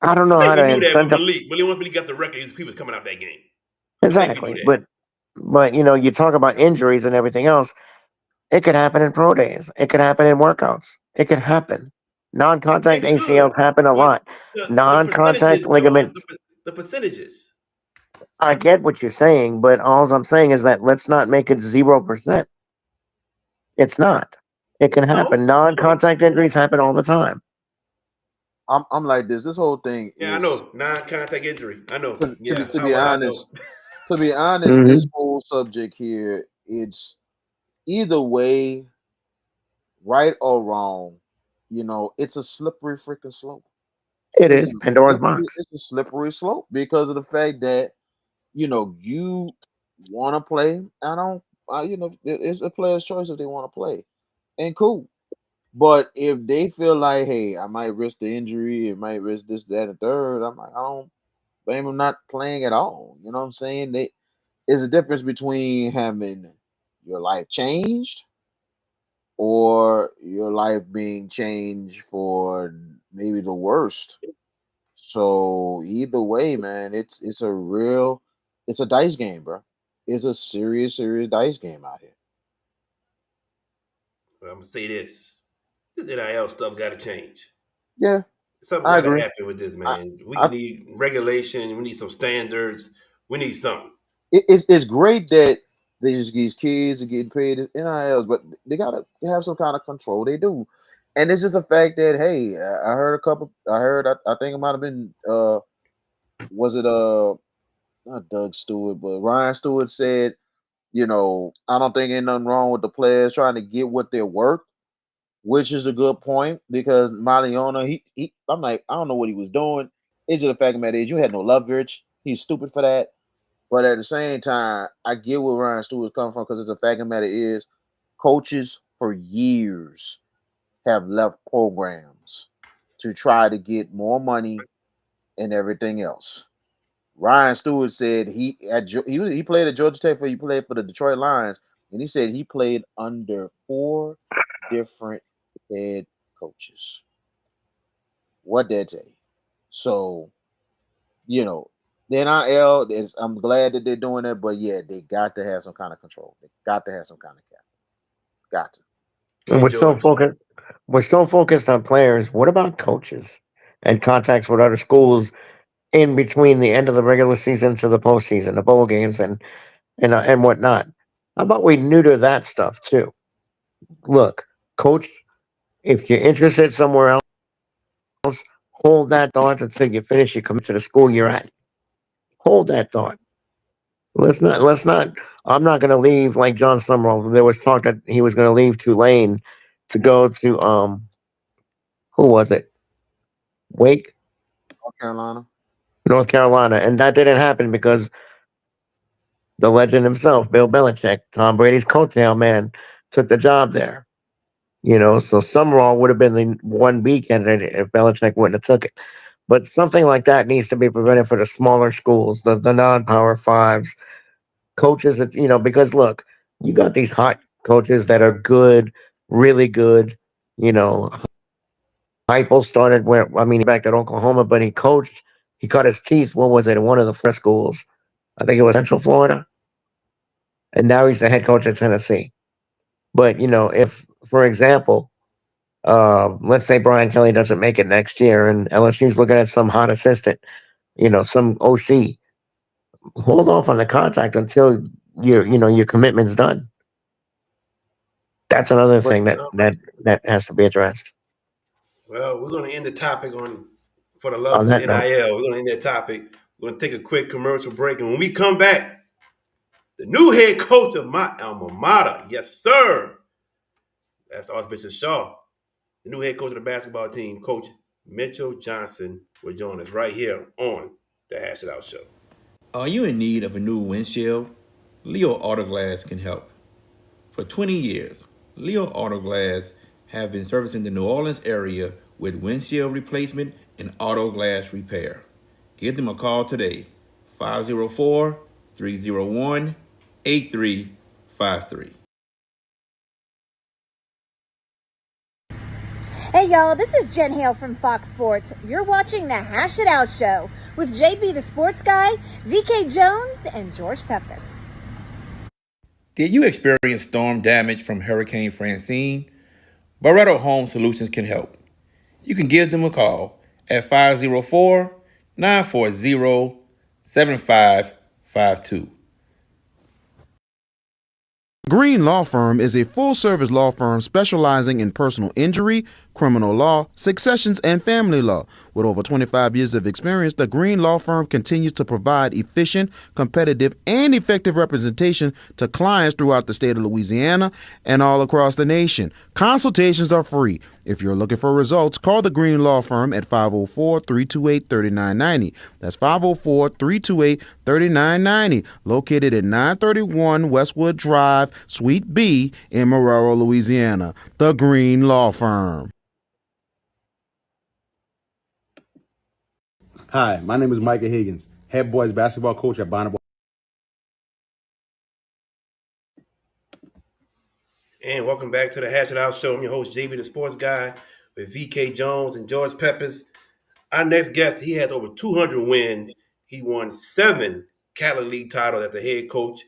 Speaker 1: I
Speaker 3: know
Speaker 1: think
Speaker 3: how to
Speaker 1: we knew that with
Speaker 3: incentivize
Speaker 1: Malik. Once Malik got the record, he was coming out that game. I think we knew
Speaker 3: exactly.
Speaker 1: that.
Speaker 3: But you talk about injuries and everything else. It could happen in pro days. It could happen in workouts. It could happen. Non-contact
Speaker 1: It could,
Speaker 3: ACLs happen a
Speaker 1: but
Speaker 3: lot.
Speaker 1: the
Speaker 3: Non-contact
Speaker 1: percentages, though,
Speaker 3: ligament.
Speaker 1: the percentages.
Speaker 3: I get what you're saying, but all I'm saying is that let's not make it 0%. It's not. It can
Speaker 1: No,
Speaker 3: happen.
Speaker 1: no,
Speaker 3: Non-contact
Speaker 1: no.
Speaker 3: injuries happen all the time.
Speaker 4: I'm like this. This whole thing
Speaker 1: Yeah, I
Speaker 4: is
Speaker 1: know. Non-contact injury. I know. Yeah,
Speaker 4: to
Speaker 1: how
Speaker 4: be
Speaker 1: well I know.
Speaker 4: honest. To be honest, this
Speaker 3: Hmm.
Speaker 4: whole subject here, it's either way, right or wrong. It's a slippery freaking slope.
Speaker 3: It is Pandora's box.
Speaker 4: It's a slippery slope because of the fact that you want to play. I don't. It's a player's choice if they want to play, and cool. But if they feel like, hey, I might risk the injury, it might risk this, that, and third, I'm like, I don't blame them not playing at all. You know what I'm saying? There's a difference between having your life changed or your life being changed for maybe the worst. So either way, man, it's a dice game, bro. It's a serious dice game out here.
Speaker 1: I'm gonna say this: this NIL stuff got to change.
Speaker 4: Yeah,
Speaker 1: Something
Speaker 4: I
Speaker 1: got to
Speaker 4: agree.
Speaker 1: happen with this,
Speaker 4: I,
Speaker 1: man. We
Speaker 4: I
Speaker 1: need regulation. We need some standards. We need something.
Speaker 4: it's great that these kids are getting paid as NILs, but they gotta have some kind of control. They do, and it's just the fact that hey, I heard a couple. I think it might have been was it not Doug Stewart, but Ryan Stewart said, I don't think ain't nothing wrong with the players trying to get what they're worth, which is a good point because Maliona, I'm like, I don't know what he was doing. It's just the fact of the matter is you had no leverage. He's stupid for that. But at the same time, I get where Ryan Stewart's coming from because it's the fact of the matter is coaches for years have left programs to try to get more money and everything else. Ryan Stewart said he played at Georgia Tech, he played for the Detroit Lions, and he said he played under 4 different head coaches. What that tell you? So, you know, the NIL is, I'm glad that they're doing it, but yeah, they got to have some kind of control. They got to have some kind of cap. Got to.
Speaker 3: And
Speaker 1: Okay, George.
Speaker 3: we're still focused on players. What about coaches and contacts with other schools in between the end of the regular season to the postseason, the bowl games, and whatnot? How about we neuter that stuff too? Look, coach, if you're interested somewhere else, hold that thought until you finish your commit to the school you're at. Hold that thought. Let's not. I'm not going to leave like John Summerall. There was talk that he was going to leave Tulane to go to who was it? Wake,
Speaker 4: North Carolina.
Speaker 3: North Carolina, and that didn't happen because the legend himself, Bill Belichick, Tom Brady's coattail man, took the job there. So Summerall would have been the 1B candidate if Belichick wouldn't have took it. But something like that needs to be prevented for the smaller schools, the non-power fives, coaches that because look, you got these hot coaches that are good, really good. You know, Heupel started where back at Oklahoma, but he coached. He cut his teeth. What was it? In one of the Florida schools, I think it was Central Florida, and now he's the head coach at Tennessee. But if, for example, let's say Brian Kelly doesn't make it next year, and LSU's looking at some hot assistant, some OC, hold off on the contract until your commitment's done. That's another
Speaker 4: But
Speaker 3: thing that has to be addressed.
Speaker 1: Well, we're going to end the topic for the love
Speaker 3: On
Speaker 1: for
Speaker 3: that note,
Speaker 1: NIL. We're going to end that topic. We're going to take a quick commercial break. And when we come back, the new head coach of my alma mater, yes, sir, that's Archbishop Shaw. The new head coach of the basketball team, Coach Mitchell Johnson, will join us right here on the Hash It Out Show.
Speaker 5: Are you in need of a new windshield? Leo Autoglass can help. For 20 years, Leo Autoglass have been servicing the New Orleans area with windshield replacement and auto glass repair. Give them a call today, 504 301 8353.
Speaker 6: Hey y'all, this is Jen Hale from Fox Sports. You're watching the Hash It Out Show with JB the Sports Guy, VK Jones, and George Peppis.
Speaker 5: Did you experience storm damage from Hurricane Francine? Barretto Home Solutions can help. You can give them a call at 504 940 7552.
Speaker 7: Green Law Firm is a full-service law firm specializing in personal injury, criminal law, successions, and family law. With over 25 years of experience, the Green Law Firm continues to provide efficient, competitive, and effective representation to clients throughout the state of Louisiana and all across the nation. Consultations are free. If you're looking for results, call the Green Law Firm at 504-328-3990. That's 504-328-3990, located at 931 Westwood Drive, Suite B in Marrero, Louisiana. The Green Law Firm.
Speaker 8: Hi, my name is Micah Higgins, head boys basketball coach at Bonneville.
Speaker 1: And welcome back to the Hash It Out Show. I'm your host, JB the Sports Guy, with VK Jones and George Peppis. Our next guest, he has over 200 wins. He won 7 Catholic League titles as the head coach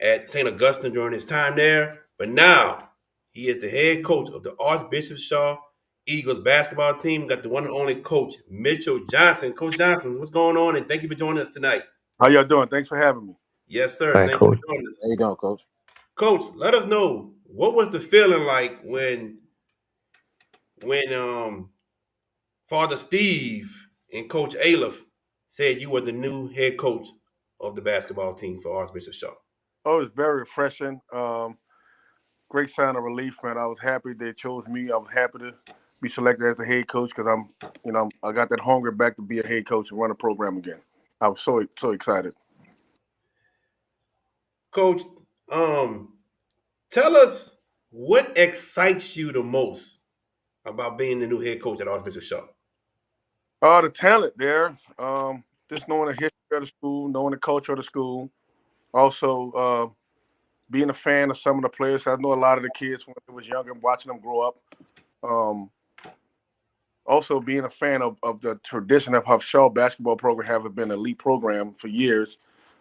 Speaker 1: at St. Augustine during his time there. But now he is the head coach of the Archbishop Shaw Eagles basketball team. Got the one and only coach, Mitchell Johnson. Coach Johnson, what's going on? And thank you for joining us tonight.
Speaker 9: How y'all doing? Thanks for having me.
Speaker 1: Yes, sir.
Speaker 3: all right,
Speaker 1: Thank you
Speaker 3: coach.
Speaker 1: for joining us.
Speaker 4: how you doing, Coach?
Speaker 1: Coach, let us know, what was the feeling like when Father Steve and Coach Aliff said you were the new head coach of the basketball team for Archbishop Shaw?
Speaker 9: Oh, it was very refreshing. Great sign of relief, man. I was happy they chose me. I was happy to be selected as the head coach because I got that hunger back to be a head coach and run a program again. I was so excited.
Speaker 1: Coach, tell us what excites you the most about being the new head coach at Archbishop Shaw?
Speaker 9: The talent there. Just knowing the history of the school, knowing the culture of the school. Also, being a fan of some of the players. I know a lot of the kids when they was younger, watching them grow up. Um, Also, being a fan of the tradition of how Shaw basketball program have been an elite program for years.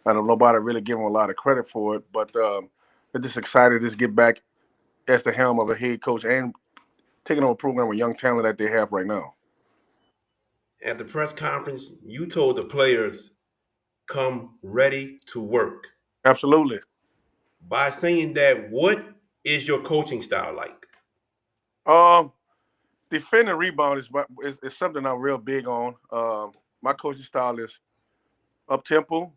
Speaker 9: I know nobody really give them a lot of credit for it, but they're just excited to just get back as the helm of a head coach and taking over a program with young talent that they have right now.
Speaker 1: At the press conference, you told the players, come ready to work.
Speaker 9: Absolutely.
Speaker 1: By saying that, what is your coaching style like?
Speaker 9: Um, Defend and rebound is something I'm real big on. My coaching style is up tempo.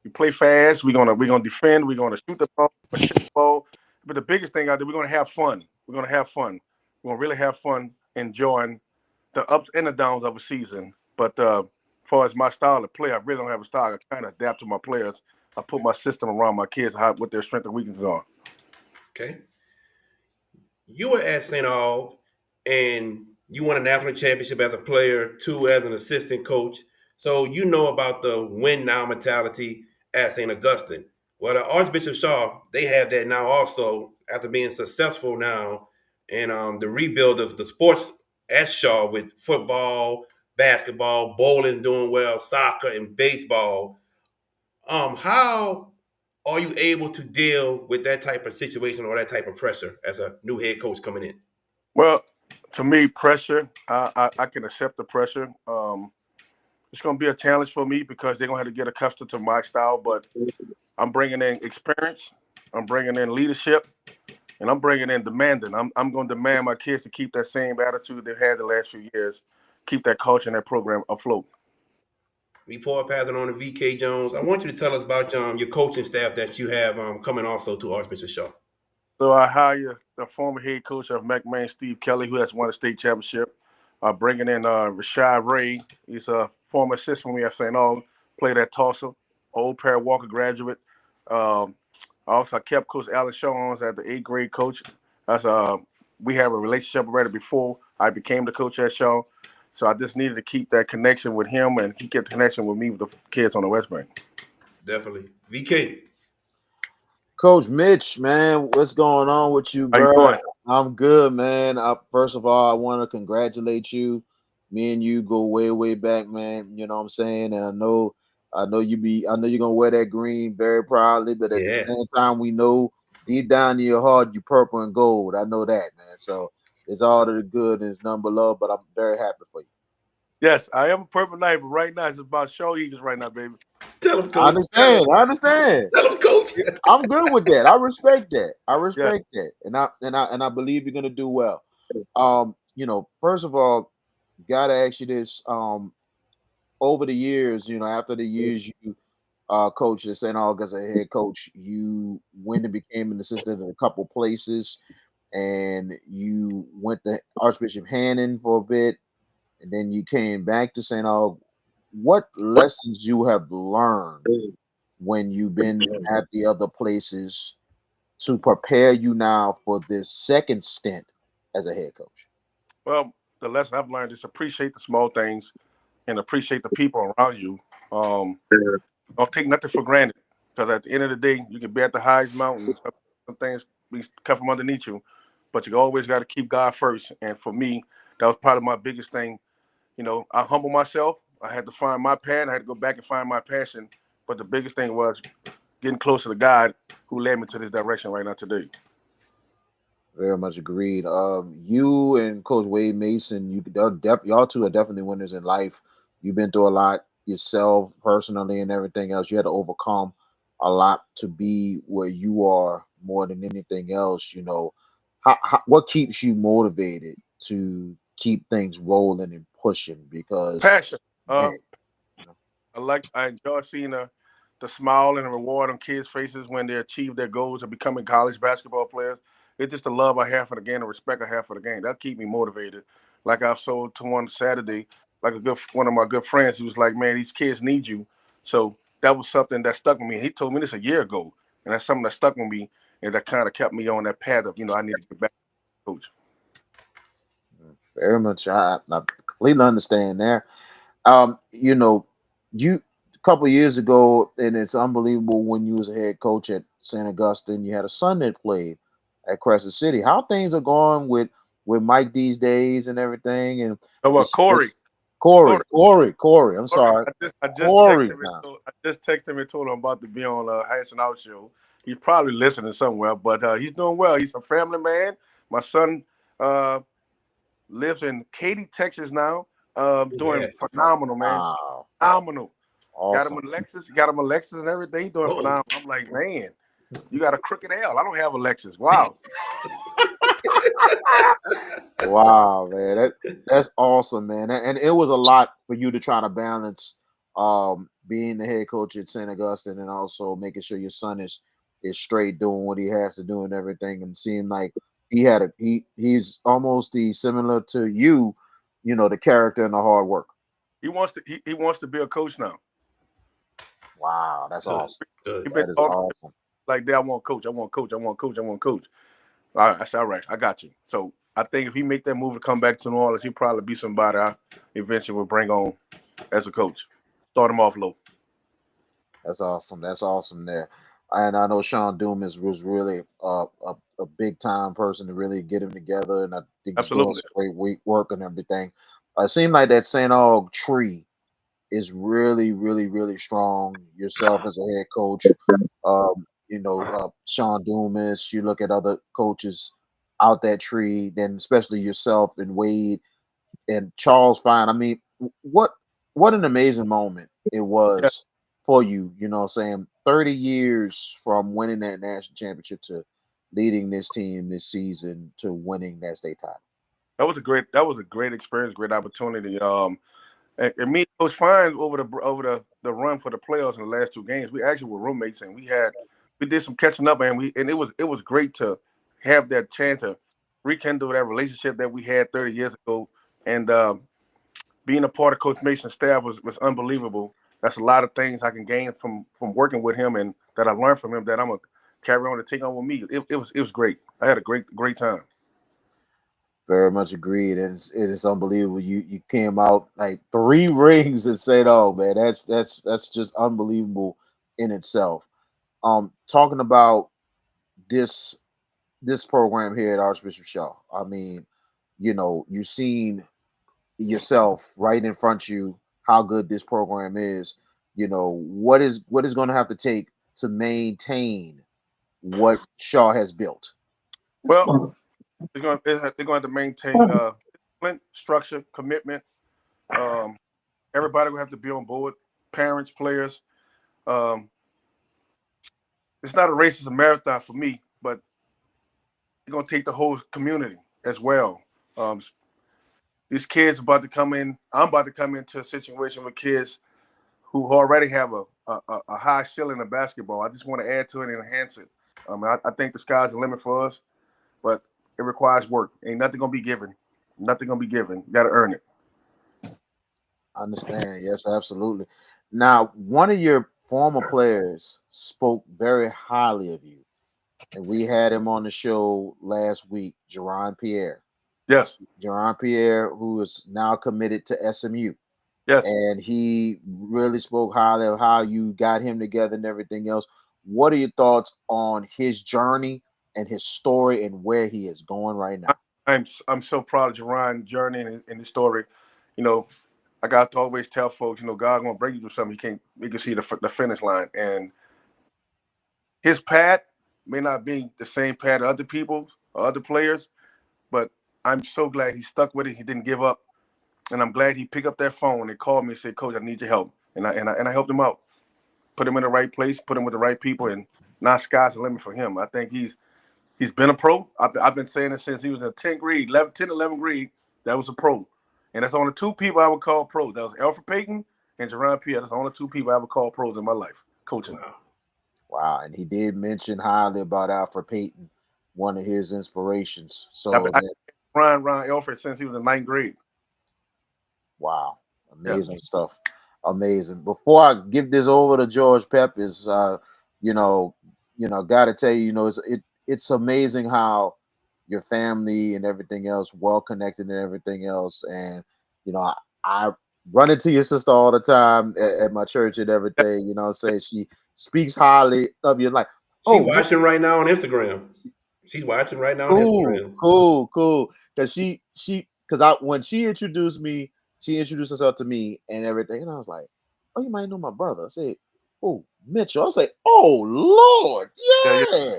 Speaker 9: We play fast. We're gonna defend. We're gonna shoot the ball, shoot the ball. But the biggest thing out there, we're gonna have fun. We're gonna have fun. We're gonna really have fun enjoying the ups and the downs of a season. But as far as my style of play, I really don't have a style. I kind of adapt to my players. I put my system around my kids, what their strengths and weaknesses are.
Speaker 1: Okay. You were at St. Aug and you won a national championship as a player, too, as an assistant coach. So you know about the win now mentality at St. Augustine. Well, the Archbishop Shaw, they have that now also after being successful now in the rebuild of the sports at Shaw with football, basketball, bowling doing well, soccer, and baseball. How are you able to deal with that type of situation or that type of pressure as a new head coach coming in?
Speaker 9: Well, to me, pressure, I can accept the pressure. It's going to be a challenge for me because they're going to have to get accustomed to my style, but I'm bringing in experience, I'm bringing in leadership, and I'm bringing in demanding. I'm going to demand my kids to keep that same attitude they've had the last few years, keep that culture and that program afloat.
Speaker 1: Before passing on to VK Jones, I want you to tell us about your coaching staff that you have coming also to Archbishop Shaw.
Speaker 9: So I hire the former head coach of McMahon, Steve Kelly, who has won a state championship. Bringing in Rashad Ray. He's a former assistant for me at St. Aug, played at Tulsa, old Perry Walker graduate. Um, Also, I kept Coach Alan Shawns as the eighth grade coach. That's we have a relationship already before I became the coach at Shaw. So I just needed to keep that connection with him, and he kept the connection with me with the kids on the West Bank.
Speaker 1: Definitely. VK.
Speaker 4: Coach Mitch, man, what's going on with you,
Speaker 9: How you
Speaker 4: bro?
Speaker 9: doing?
Speaker 4: I'm good, man. First of all, I want to congratulate you. Me and you go way, way back, man. You know what I'm saying? And I know you're gonna wear that green very proudly, but at the
Speaker 1: Yeah,
Speaker 4: same time, we know deep down in your heart, you purple and gold. I know that, man. So it's all to the good and it's none but love, but I'm very happy for you.
Speaker 9: Yes, I am a purple knight, but right now it's about Shaw Eagles right now, baby.
Speaker 1: tell him,
Speaker 4: I
Speaker 1: coach. Tell him.
Speaker 4: understand. I understand.
Speaker 1: Tell him, coach.
Speaker 4: I'm good with that. I respect that. I
Speaker 9: Yeah.
Speaker 4: respect that. And I believe you're gonna do well. First of all, gotta ask you this. Over the years, after the years you coached at St. August as a head coach, you went and became an assistant in a couple places, and you went to Archbishop Hannon for a bit, and then you came back to St. August. What lessons you have learned when you've been at the other places to prepare you now for this second stint as a head coach?
Speaker 9: Well, the lesson I've learned is appreciate the small things and appreciate the people around you. Um, don't take nothing for granted because at the end of the day, you can be at the highest mountain. Some things be come from underneath you, but you always got to keep God first. And for me, that was probably my biggest thing. I humble myself. I had to find my path. I had to go back and find my passion. But the biggest thing was getting closer to God, who led me to this direction right now today.
Speaker 4: Very much agreed. You and Coach Wade Mason, y'all two are definitely winners in life. You've been through a lot yourself, personally, and everything else. You had to overcome a lot to be where you are more than anything else. What keeps you motivated to keep things rolling and pushing? Because
Speaker 9: Passion.
Speaker 4: man, you know,
Speaker 9: I enjoy seeing the smile and the reward on kids' faces when they achieve their goals of becoming college basketball players. It's just the love I have for the game, the respect I have for the game. That keep me motivated. Like I've sold to one Saturday, like one of my good friends, he was like, "Man, these kids need you." So that was something that stuck with me. He told me this a year ago, and that's something that stuck with me, and that kind of kept me on that path of I need to get back to coach.
Speaker 4: Very much. I completely understand there. You know, you a couple years ago, and it's unbelievable when you was a head coach at St. Augustine. You had a son that played at Crescent City. How things are going with Mike these days and everything, and
Speaker 9: Oh, well, Corey,
Speaker 4: it's Corey,
Speaker 9: Corey,
Speaker 4: Corey. I'm
Speaker 9: Corey.
Speaker 4: sorry,
Speaker 9: I just texted
Speaker 4: Corey.
Speaker 9: him.
Speaker 4: Now,
Speaker 9: I just texted him and told him I'm about to be on Hash and Out show. He's probably listening somewhere, but he's doing well. He's a family man. My son uh, lives in Katy, Texas now.
Speaker 1: Yeah.
Speaker 9: Doing phenomenal, man.
Speaker 4: wow,
Speaker 9: Phenomenal.
Speaker 4: awesome.
Speaker 9: Got him a Lexus and everything. Doing
Speaker 1: Oh,
Speaker 9: phenomenal. I'm like, man, you got a crooked L. I don't have a Lexus. Wow.
Speaker 4: Wow, man, that's awesome, man. And it was a lot for you to try to balance being the head coach at St. Augustine and also making sure your son is straight doing what he has to do and everything. And seeing like he's almost the similar to you, the character and the hard work.
Speaker 9: He wants to be a coach now.
Speaker 4: Wow, that's
Speaker 1: good,
Speaker 4: awesome.
Speaker 1: good.
Speaker 9: He been
Speaker 4: That is
Speaker 9: talking
Speaker 4: awesome.
Speaker 9: like that. I want coach. I want coach. I want coach. I want coach. All right, I said, all right, I got you. So I think if he make that move to come back to New Orleans, he'll probably be somebody I eventually will bring on as a coach. Start him off low.
Speaker 4: That's awesome. That's awesome there. And I know Sean Dumas was really a big time person to really get him together. And I think he's doing
Speaker 9: Absolutely.
Speaker 4: some great work and everything. It seemed like that St. Aug tree is really, really, really strong. Yourself as a head coach, Sean Dumas, you look at other coaches out that tree, then especially yourself and Wade and Charles Fine. I mean, what an amazing moment it
Speaker 9: Yeah,
Speaker 4: was for you, 30 years from winning that national championship to leading this team this season to winning that state title.
Speaker 9: that was a great experience, great opportunity. And me, and Coach Fine over the run for the playoffs in the last two games, we actually were roommates and we did some catching up and it was great to have that chance to rekindle that relationship that we had 30 years ago. And being a part of Coach Mason's staff was unbelievable. That's a lot of things I can gain from working with him and that I learned from him that I'm gonna carry on and take on with me. It was great. I had a great time.
Speaker 4: Very much agreed, and it is unbelievable. You came out like 3 rings and said, "Oh man, that's just unbelievable in itself." Talking about this this program here at Archbishop Shaw. I mean, you've seen yourself right in front of you how good this program is. What is going to have to take to maintain what Shaw has built.
Speaker 9: Well, they're going to maintain discipline, structure, commitment. Um, Everybody will have to be on board. Parents, players. Um, it's not a race; it's a marathon for me. But it's going to take the whole community as well. Um, these kids about to come in. I'm about to come into a situation with kids who already have a high ceiling in basketball. I just want to add to it and enhance it. I think the sky's the limit for us, but it requires work. Ain't nothing gonna be given. Nothing gonna be given. You got to earn it.
Speaker 4: I understand. Yes, absolutely. Now, one of your former players spoke very highly of you, and we had him on the show last week, Jerron Pierre.
Speaker 9: Yes,
Speaker 4: Jerron Pierre, who is now committed to SMU.
Speaker 9: yes.
Speaker 4: And he really spoke highly of how you got him together and everything else. What are your thoughts on his journey and his story and where he is going right
Speaker 9: I,
Speaker 4: now?
Speaker 9: I'm so proud of Jerron's journey and his story. You know, I got to always tell folks, God gonna bring you through something you can see the finish line, and his path may not be the same path of other people or other players, but I'm so glad he stuck with it. He didn't give up, and I'm glad he picked up that phone and called me and said, "Coach, I need your help," and I helped him out, put him in the right place, put him with the right people, and now sky's the limit for him. I think he's been a pro. I've been saying it since he was in the 10th grade, 11th grade. That was a pro, and that's only two people I would call pros. That was Alfred Payton and Jerron Pierre. That's the only two people I ever call pros in my life coaching.
Speaker 1: Wow.
Speaker 4: Wow. And he did mention highly about Alfred Payton, one of his inspirations.
Speaker 9: I've
Speaker 4: So
Speaker 9: been
Speaker 4: that,
Speaker 9: Ron Alfred since he was in ninth grade.
Speaker 4: wow,
Speaker 9: Yeah.
Speaker 4: amazing stuff. Amazing. Before I give this over to George Peppers, you know, got to tell you, it's amazing how your family and everything else, well connected and everything else. And you know, I run into your sister all the time at my church and everything. You know, what I'm saying she speaks highly of you. Like,
Speaker 1: She
Speaker 4: oh,
Speaker 1: watching right now on Instagram. She's watching right now on
Speaker 4: cool,
Speaker 1: Instagram.
Speaker 4: cool. Because because when she introduced me, she introduced herself to me and everything, and I was like, oh, you might know my brother. I said, oh, Mitchell. I was like, oh Lord,
Speaker 9: Yeah.
Speaker 4: yeah.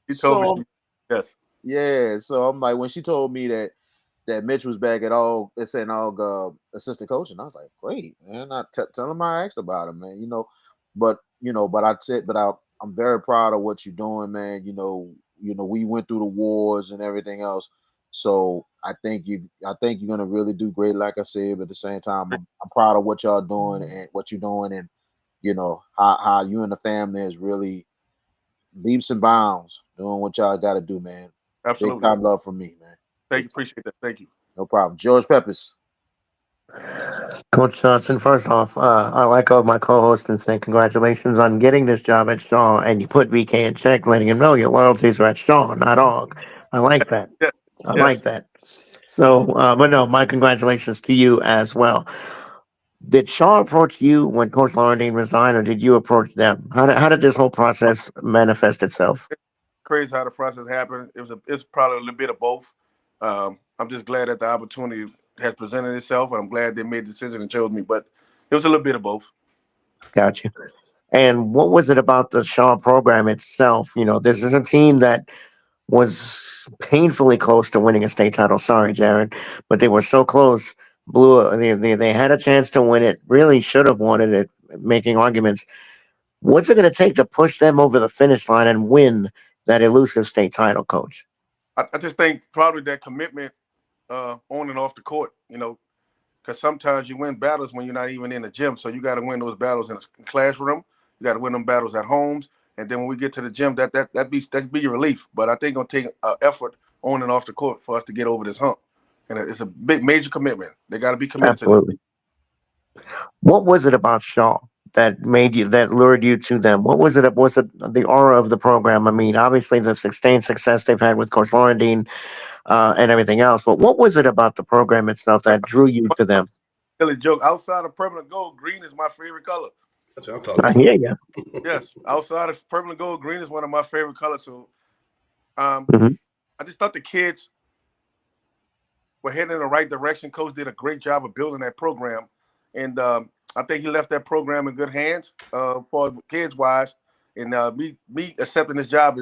Speaker 9: He told
Speaker 4: So
Speaker 9: me. Yes.
Speaker 4: yeah, so I'm like, when she told me that Mitch was back at all, it's an all assistant coach, and I was like, great, man. Tell him I asked about him, man. But I said, I'm very proud of what you're doing, man. We went through the wars and everything else, so I think you're gonna really do great, like I said. But at the same time, I'm proud of what y'all doing and what you're doing, and how you and the family is really leaps and bounds doing what y'all got to do, man. Big
Speaker 9: Absolutely.
Speaker 4: time love from me, man.
Speaker 9: Thank you. Appreciate that. Thank you.
Speaker 4: No problem. George Peppers.
Speaker 3: Coach Johnson, first off, I like all my co-hosts and say congratulations on getting this job at Shaw, and you put VK in check, letting him know your loyalties are at Shaw, not Og. I like that.
Speaker 9: Yes.
Speaker 3: I
Speaker 9: Yes.
Speaker 3: like that. So, but no, my congratulations to you as well. Did Shaw approach you when Coach Laurendine resigned, or did you approach them? How did this whole process manifest itself?
Speaker 9: Crazy how the process happened. It's probably a little bit of both. I'm just glad that the opportunity has presented itself, and I'm glad they made the decision and chose me. But it was a little bit of both.
Speaker 3: Got you. And what was it about the Shaw program itself? This is a team that was painfully close to winning a state title. Sorry, Jared, but they were so close. They had a chance to win it. Really should have won it. Making arguments. What's it going to take to push them over the finish line and win that elusive state title, Coach?
Speaker 9: I just think probably that commitment on and off the court. Because sometimes you win battles when you're not even in the gym. So you got to win those battles in the classroom. You got to win them battles at homes. And then when we get to the gym, that be your relief. But I think it's gonna take effort on and off the court for us to get over this hump. And it's a big, major commitment. They got to be committed to this.
Speaker 3: Absolutely. What was it about Shaw that lured you to them? What was it? Was it the aura of the program? I mean, obviously the sustained success they've had with Coach Laurendine and everything else. But what was it about the program itself that drew you to them?
Speaker 9: Silly joke. Outside of permanent gold, green is my favorite color.
Speaker 1: That's what I'm talking
Speaker 3: I
Speaker 1: about.
Speaker 3: hear you.
Speaker 9: Yes, outside of permanent gold, green is one of my favorite colors. So
Speaker 3: Hmm.
Speaker 9: I just thought the kids were heading in the right direction. Coach did a great job of building that program, and I think he left that program in good hands for kids wise. And me accepting this job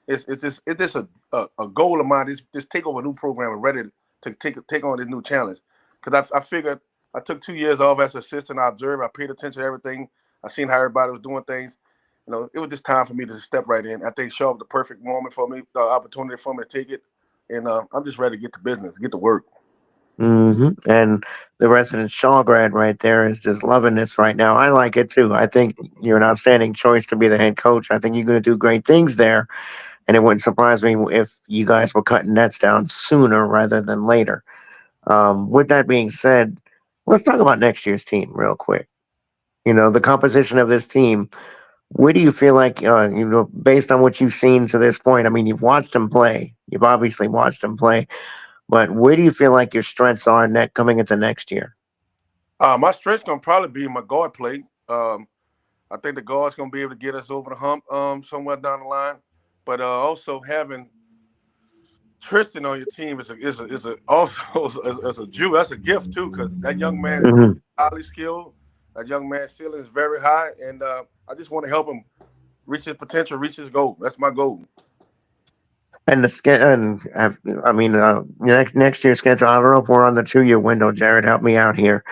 Speaker 9: it's just a goal of mine. Is just take over a new program and ready to take on this new challenge. Because I figured I took 2 years off as assistant. I observed. I paid attention to everything. I seen how everybody was doing things. It was just time for me to step right in. I think Shaw was the perfect moment for me, the opportunity for me to take it. And I'm just ready to get to business, get to work.
Speaker 3: And the resident Shaw grad right there is just loving this right now. I like it too. I think you're an outstanding choice to be the head coach. I think you're going to do great things there. And it wouldn't surprise me if you guys were cutting nets down sooner rather than later. With that being said, let's talk about next year's team real quick. The composition of this team. Where do you feel like, based on what you've seen to this point? I mean, you've watched him play. You've obviously watched him play. But where do you feel like your strengths are coming into next year?
Speaker 9: My strength's gonna probably be my guard play. I think the guard's gonna be able to get us over the hump somewhere down the line. But also having Tristan on your team is also as a Jew. That's a gift too, because that young man is
Speaker 3: Hmm.
Speaker 9: highly skilled. That young man's ceiling is very high, and I just want to help him reach his potential, reach his goal. That's my goal.
Speaker 3: And I mean, next year's schedule. I don't know if we're on the 2 year window. Jared, help me out here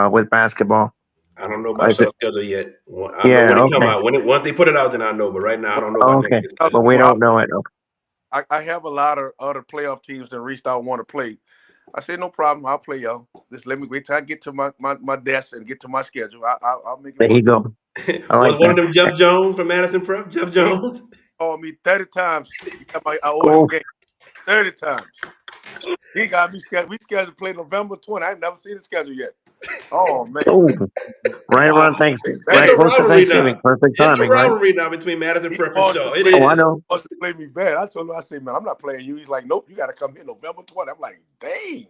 Speaker 3: with basketball.
Speaker 1: I don't know about
Speaker 3: Is it?
Speaker 1: y'all schedule yet. I know when
Speaker 3: Yeah.
Speaker 1: it come
Speaker 3: Okay.
Speaker 1: out. Once they put it out, then I know. But right now, I don't know about next
Speaker 3: Okay.
Speaker 1: year's
Speaker 3: But
Speaker 1: schedule.
Speaker 3: we don't know it. Okay.
Speaker 9: I have a lot of other playoff teams that reached out and want to play. I said no problem. I'll play y'all. Just let me wait till I get to my desk and get to my schedule. I'll make it
Speaker 3: There
Speaker 9: work.
Speaker 3: you go. I
Speaker 1: Was
Speaker 3: like
Speaker 1: one of
Speaker 3: that.
Speaker 1: them Jeff Jones from Madison Prep? Jeff
Speaker 9: He
Speaker 1: Jones?
Speaker 9: called me 30 times. I owe him
Speaker 3: Oh,
Speaker 9: a game 30 times. He got me scheduled. We scheduled to play November 20. I've never seen the schedule yet. Oh man.
Speaker 3: oh. Right around Thanksgiving,
Speaker 1: It's
Speaker 3: right
Speaker 1: a
Speaker 3: close to
Speaker 1: rivalry now.
Speaker 3: Thanksgiving. Perfect
Speaker 1: It's a
Speaker 3: timing, right?
Speaker 1: rivalry now between Madison
Speaker 9: He
Speaker 1: Prep and
Speaker 9: wants to
Speaker 1: Shaw. It
Speaker 9: play.
Speaker 3: Oh, I
Speaker 1: is.
Speaker 3: know.
Speaker 9: Wants to play me bad. I told him, I said, man, I'm not playing you. He's like, nope, you got to come here November 20th. I'm like, dang.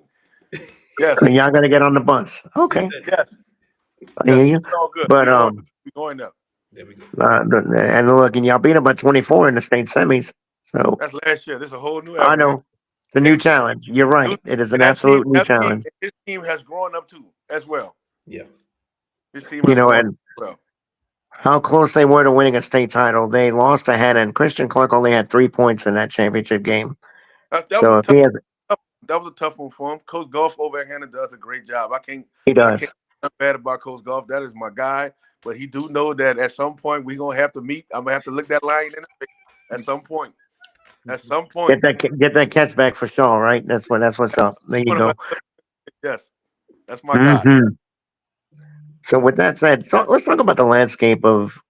Speaker 9: Yes,
Speaker 3: Y'all got to get on the bus.
Speaker 1: He
Speaker 3: Okay,
Speaker 1: said,
Speaker 9: yes,
Speaker 3: I hear
Speaker 9: yes.
Speaker 3: you.
Speaker 9: It's all good.
Speaker 3: But
Speaker 9: We going there.
Speaker 1: there we go.
Speaker 3: and look, and y'all beat them by 24 in the state semis. So
Speaker 9: That's last year. This is a whole new
Speaker 3: I
Speaker 9: era, man.
Speaker 3: know the new
Speaker 9: And,
Speaker 3: challenge. You're right. It is an
Speaker 9: that team,
Speaker 3: absolute new challenge.
Speaker 9: his team has grown up too, as well.
Speaker 1: Yeah.
Speaker 9: His team
Speaker 3: You
Speaker 9: has
Speaker 3: know,
Speaker 9: grown up
Speaker 3: and
Speaker 9: as well.
Speaker 3: how close they were to winning a state title. They lost to Hannah, and Christian Clark only had 3 points in that championship game.
Speaker 9: That was
Speaker 3: So
Speaker 9: a
Speaker 3: if he has,
Speaker 9: that was a tough one for him. Coach Golf over at Hannah does a great job.
Speaker 3: he
Speaker 9: I can't
Speaker 3: does.
Speaker 9: say bad about Coach Golf. That is my guy. But he do know that at some point we're gonna have to meet. I'm gonna have to look that line in the face at some point. At some point.
Speaker 3: Get that catch back for Shaw, right? That's what's up. There you
Speaker 9: One of my
Speaker 3: go.
Speaker 9: yes, that's my guy.
Speaker 3: Hmm. So with that said, so let's talk about the landscape of.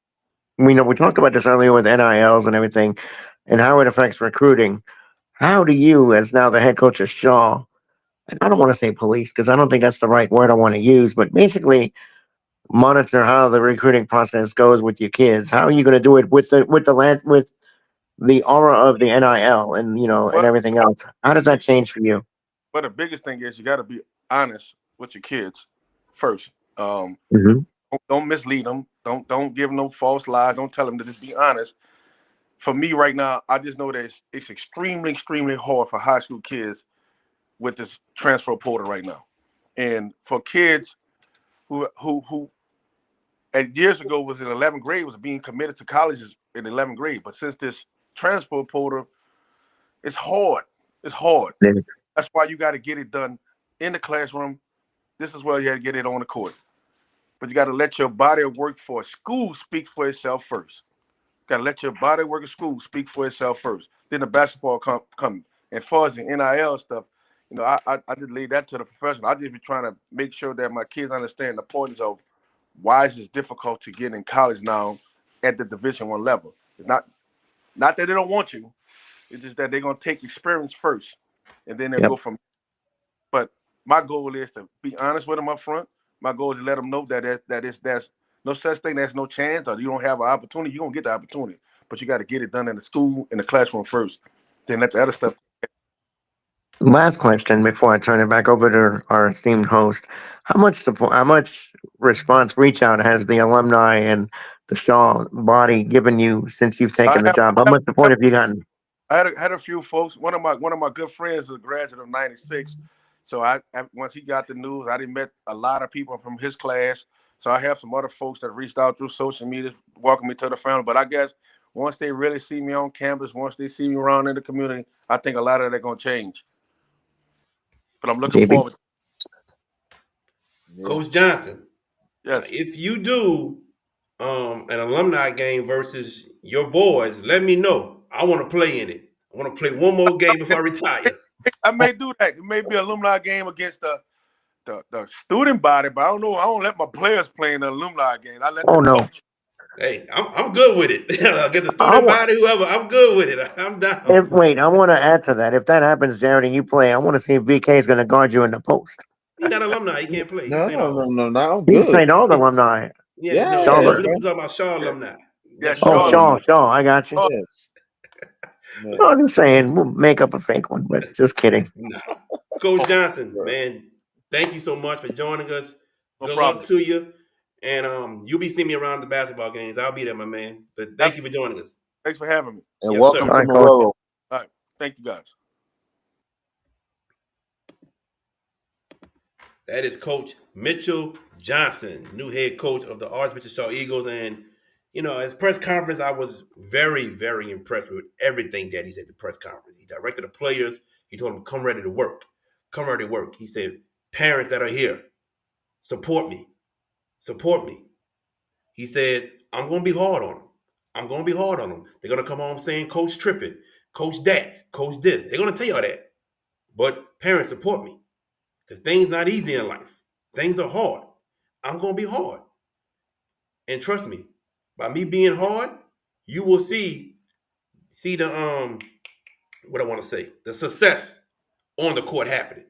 Speaker 3: We know we talked about this earlier with NILs and everything, and how it affects recruiting. How do you, as now the head coach of Shaw, and I don't want to say police because I don't think that's the right word I want to use, but basically monitor how the recruiting process goes with your kids? How are you going to do it with the aura of the NIL and and
Speaker 9: Well,
Speaker 3: everything else? How does that change for you?
Speaker 9: but the biggest thing is you got to be honest with your kids first.
Speaker 3: Hmm.
Speaker 9: Don't mislead them. Don't give them no false lies. Don't tell them to just be honest. For me right now, I just know that it's extremely, extremely hard for high school kids with this transfer portal right now. And for kids who at years ago was in 11th grade was being committed to colleges in 11th grade, but since this transfer portal, it's hard. It's hard. That's why you got to get it done in the classroom. This is where you got to get it on the court. But you got to let your body of work for school speak for itself first. Got to let your body work at school speak for itself first. Then the basketball come. And as far as the NIL stuff, I just leave that to the professional. I just be trying to make sure that my kids understand the importance of why it's difficult to get in college now at the Division I level. It's not that they don't want you. It's just that they're gonna take experience first, and then they'll
Speaker 3: Yep.
Speaker 9: go from. But my goal is to be honest with them up front. My goal is to let them know that there's no such thing. There's no chance, or you don't have an opportunity. You don't get the opportunity, but you got to get it done in the school, in the classroom first. Then let the other stuff.
Speaker 3: Last question before I turn it back over to our esteemed host: how much response reach out has the alumni and the Shaw body given you since you've
Speaker 9: I
Speaker 3: taken the
Speaker 9: have,
Speaker 3: job? How much support have you gotten?
Speaker 9: had a few folks. One of my good friends is a graduate of '96. So once he got the news, I didn't met a lot of people from his class. So I have some other folks that reached out through social media, welcome me to the family. But I guess once they really see me on campus, once they see me around in the community, I think a lot of that gonna change. But I'm looking
Speaker 3: JB?
Speaker 9: forward.
Speaker 4: Yeah.
Speaker 1: Coach Johnson,
Speaker 9: Yes,
Speaker 1: if you do an alumni game versus your boys, let me know. I want to play in it. I want to play one more game before I retire.
Speaker 9: I may do that. It may be a alumni game against the student body, but I don't know. I don't let my players play in the alumni game. I let
Speaker 3: Oh
Speaker 9: them
Speaker 3: no.
Speaker 9: coach.
Speaker 1: Hey, I'm good with it. Against the
Speaker 3: I
Speaker 1: student
Speaker 3: want.
Speaker 1: body, whoever, I'm good with it. I'm down.
Speaker 3: Wait, I want to add to that. If that happens, Jared, and you play, I want to see if VK is going to guard you in the post.
Speaker 1: He not alumni. He can't play. He's
Speaker 4: No,
Speaker 1: St.
Speaker 4: no, no,
Speaker 1: Augustine.
Speaker 4: no, no. I'm
Speaker 3: He's
Speaker 4: good.
Speaker 3: St. Aug alumni.
Speaker 1: Yeah, no,
Speaker 4: Yeah,
Speaker 1: yeah.
Speaker 3: Shaw.
Speaker 1: We're
Speaker 4: bro.
Speaker 1: talking about Shaw
Speaker 9: Yeah,
Speaker 1: alumni.
Speaker 9: yeah,
Speaker 1: Not
Speaker 3: Oh,
Speaker 1: Shaw
Speaker 9: Charlotte.
Speaker 3: Shaw.
Speaker 1: alumni.
Speaker 3: Shaw. I got you.
Speaker 4: Yes.
Speaker 3: No,
Speaker 4: Man.
Speaker 3: I'm just saying, we'll make up a fake one, but just kidding.
Speaker 1: Nah. Coach Johnson,
Speaker 4: Bro.
Speaker 1: man, thank you so much for joining us.
Speaker 9: No
Speaker 1: Good luck
Speaker 9: problem.
Speaker 1: to you. And you'll be seeing me around the basketball games. I'll be there, my man. But thank you for joining us.
Speaker 9: Thanks for having me.
Speaker 4: And
Speaker 1: Yes,
Speaker 4: welcome
Speaker 1: sir.
Speaker 3: All
Speaker 4: to
Speaker 3: right, coach.
Speaker 4: Morello.
Speaker 9: All right. Thank you, guys.
Speaker 1: That is Coach Mitchell Johnson, new head coach of the Archbishop Shaw Eagles. And, his press conference, I was very, very impressed with everything that he said at the press conference. He directed the players. He told them, come ready to work. Come ready to work. He said, parents that are here, support me. Support me. He said, I'm going to be hard on them. I'm going to be hard on them. They're going to come home saying, Coach tripping, Coach that, Coach this. They're going to tell y'all that. But parents, support me. Because things not easy in life. Things are hard. I'm going to be hard. And trust me, by me being hard, you will see the what I want to say, the success on the court happening.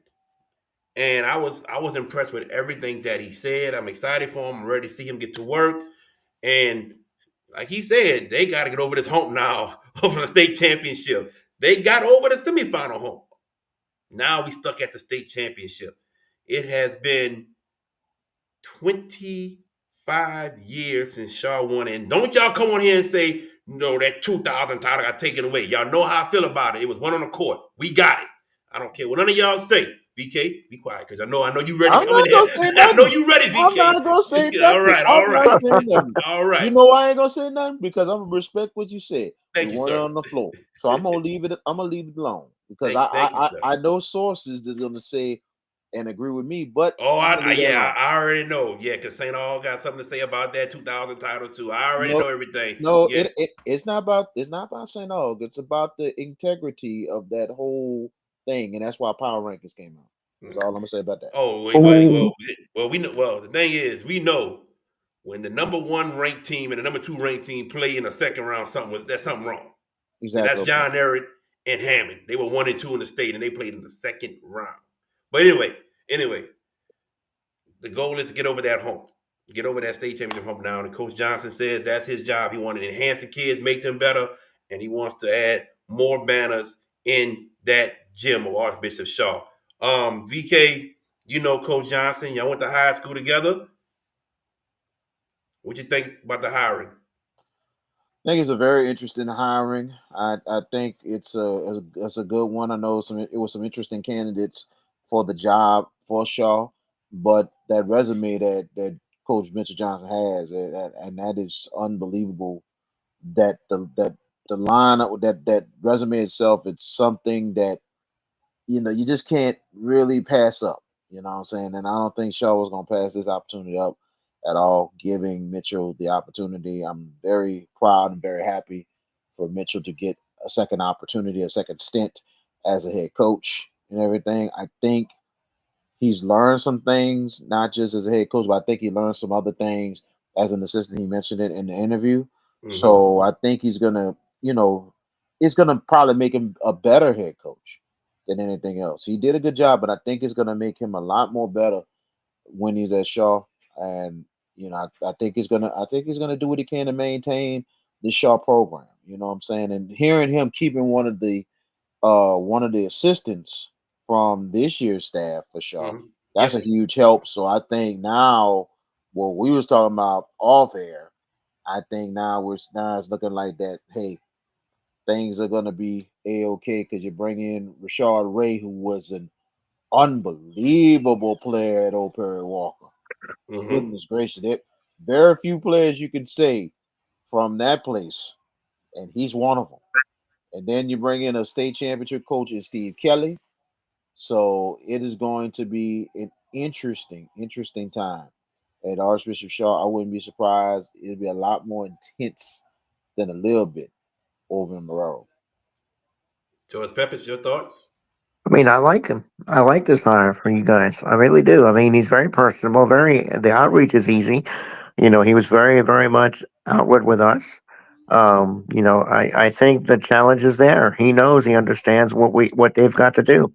Speaker 1: and I was impressed with everything that he said. I'm excited for him. I'm ready to see him get to work. And like he said, they got to get over this hump now over the state championship. They got over the semifinal hump. Now we stuck at the state championship. It has been 25 years since Shaw won. And don't y'all come on here and say, no, that 2000 title got taken away. Y'all know how I feel about it. It was one on the court. We got it. I don't care what none of y'all say. VK, be quiet, because I know you ready to
Speaker 4: I'm
Speaker 1: come in
Speaker 4: not
Speaker 1: here.
Speaker 4: gonna say
Speaker 1: I know
Speaker 4: nothing.
Speaker 1: you ready,
Speaker 4: I'm
Speaker 1: VK.
Speaker 4: not gonna say
Speaker 1: all
Speaker 4: nothing.
Speaker 1: right, all
Speaker 4: I'm
Speaker 1: right,
Speaker 4: not saying nothing.
Speaker 1: all
Speaker 4: You
Speaker 1: right.
Speaker 4: know why I ain't gonna say nothing? Because I'm gonna respect what you said. You
Speaker 1: Thank you,
Speaker 4: want it
Speaker 1: sir.
Speaker 4: on the floor. So I'm gonna leave it. I'm gonna leave it alone. Because
Speaker 1: Thank you, sir.
Speaker 4: I know sources that's gonna say and agree with me, but
Speaker 1: Oh,
Speaker 4: I'm gonna leave that
Speaker 1: yeah,
Speaker 4: alone.
Speaker 1: I already know. Yeah, because St. All got something to say about that 2000 title too. I already
Speaker 4: No,
Speaker 1: know everything.
Speaker 4: no,
Speaker 1: Yeah.
Speaker 4: it's not about St. Aug. It's about the integrity of that whole thing, and that's why Power Rankings came out. That's all I'm gonna say about that.
Speaker 1: Oh,
Speaker 3: Ooh.
Speaker 1: we know. Well, the thing is, we know when the number one ranked team and the number two ranked team play in the second round, that's something wrong. And
Speaker 4: Exactly.
Speaker 1: that's
Speaker 4: Okay.
Speaker 1: John Eric and Hammond. They were 1 and 2 in the state, and they played in the second round. But anyway, the goal is to get over that hump, get over that state championship hump now. And Coach Johnson says that's his job. He wants to enhance the kids, make them better, and he wants to add more banners in that gym of Archbishop Shaw. VK, you know Coach Johnson. Y'all went to high school together. What you think about the hiring?
Speaker 4: I think it's a very interesting hiring. I think it's a good one. I know it was some interesting candidates for the job for Shaw, but that resume that Coach Mitchell Johnson has, and that is unbelievable. That the line that resume itself, it's something that you just can't really pass up. You know what I'm saying? And I don't think Shaw was going to pass this opportunity up at all, giving Mitchell the opportunity. I'm very proud and very happy for Mitchell to get a second opportunity, a second stint as a head coach and everything. I think he's learned some things, not just as a head coach, but I think he learned some other things as an assistant. He mentioned it in the interview.
Speaker 1: Mm-hmm.
Speaker 4: So I think he's gonna, it's gonna probably make him a better head coach than anything else. He did a good job, but I think it's gonna make him a lot more better when he's at Shaw. And I think he's gonna do what he can to maintain the Shaw program. You know what I'm saying? And hearing him keeping one of the assistants from this year's staff for Shaw.
Speaker 1: Mm-hmm.
Speaker 4: That's
Speaker 1: Yeah.
Speaker 4: a huge help. So I think now what we was talking about off air, I think now it's looking like that. Hey, things are gonna be a okay because you bring in Rashard Ray, who was an unbelievable player at Old Perry Walker.
Speaker 1: Mm-hmm.
Speaker 4: Goodness gracious, there very few players you can say from that place, and he's one of them. And then you bring in a state championship coach, in Steve Kelly. So it is going to be an interesting time at Archbishop Shaw. I wouldn't be surprised. It'll be a lot more intense than a little bit over in Marrero.
Speaker 1: George Peppers, your thoughts?
Speaker 3: I mean, I like him. I like this hire for you guys. I really do. I mean, he's very personable. The outreach is easy. He was very, very much outward with us. I think the challenge is there. He knows, he understands what they've got to do.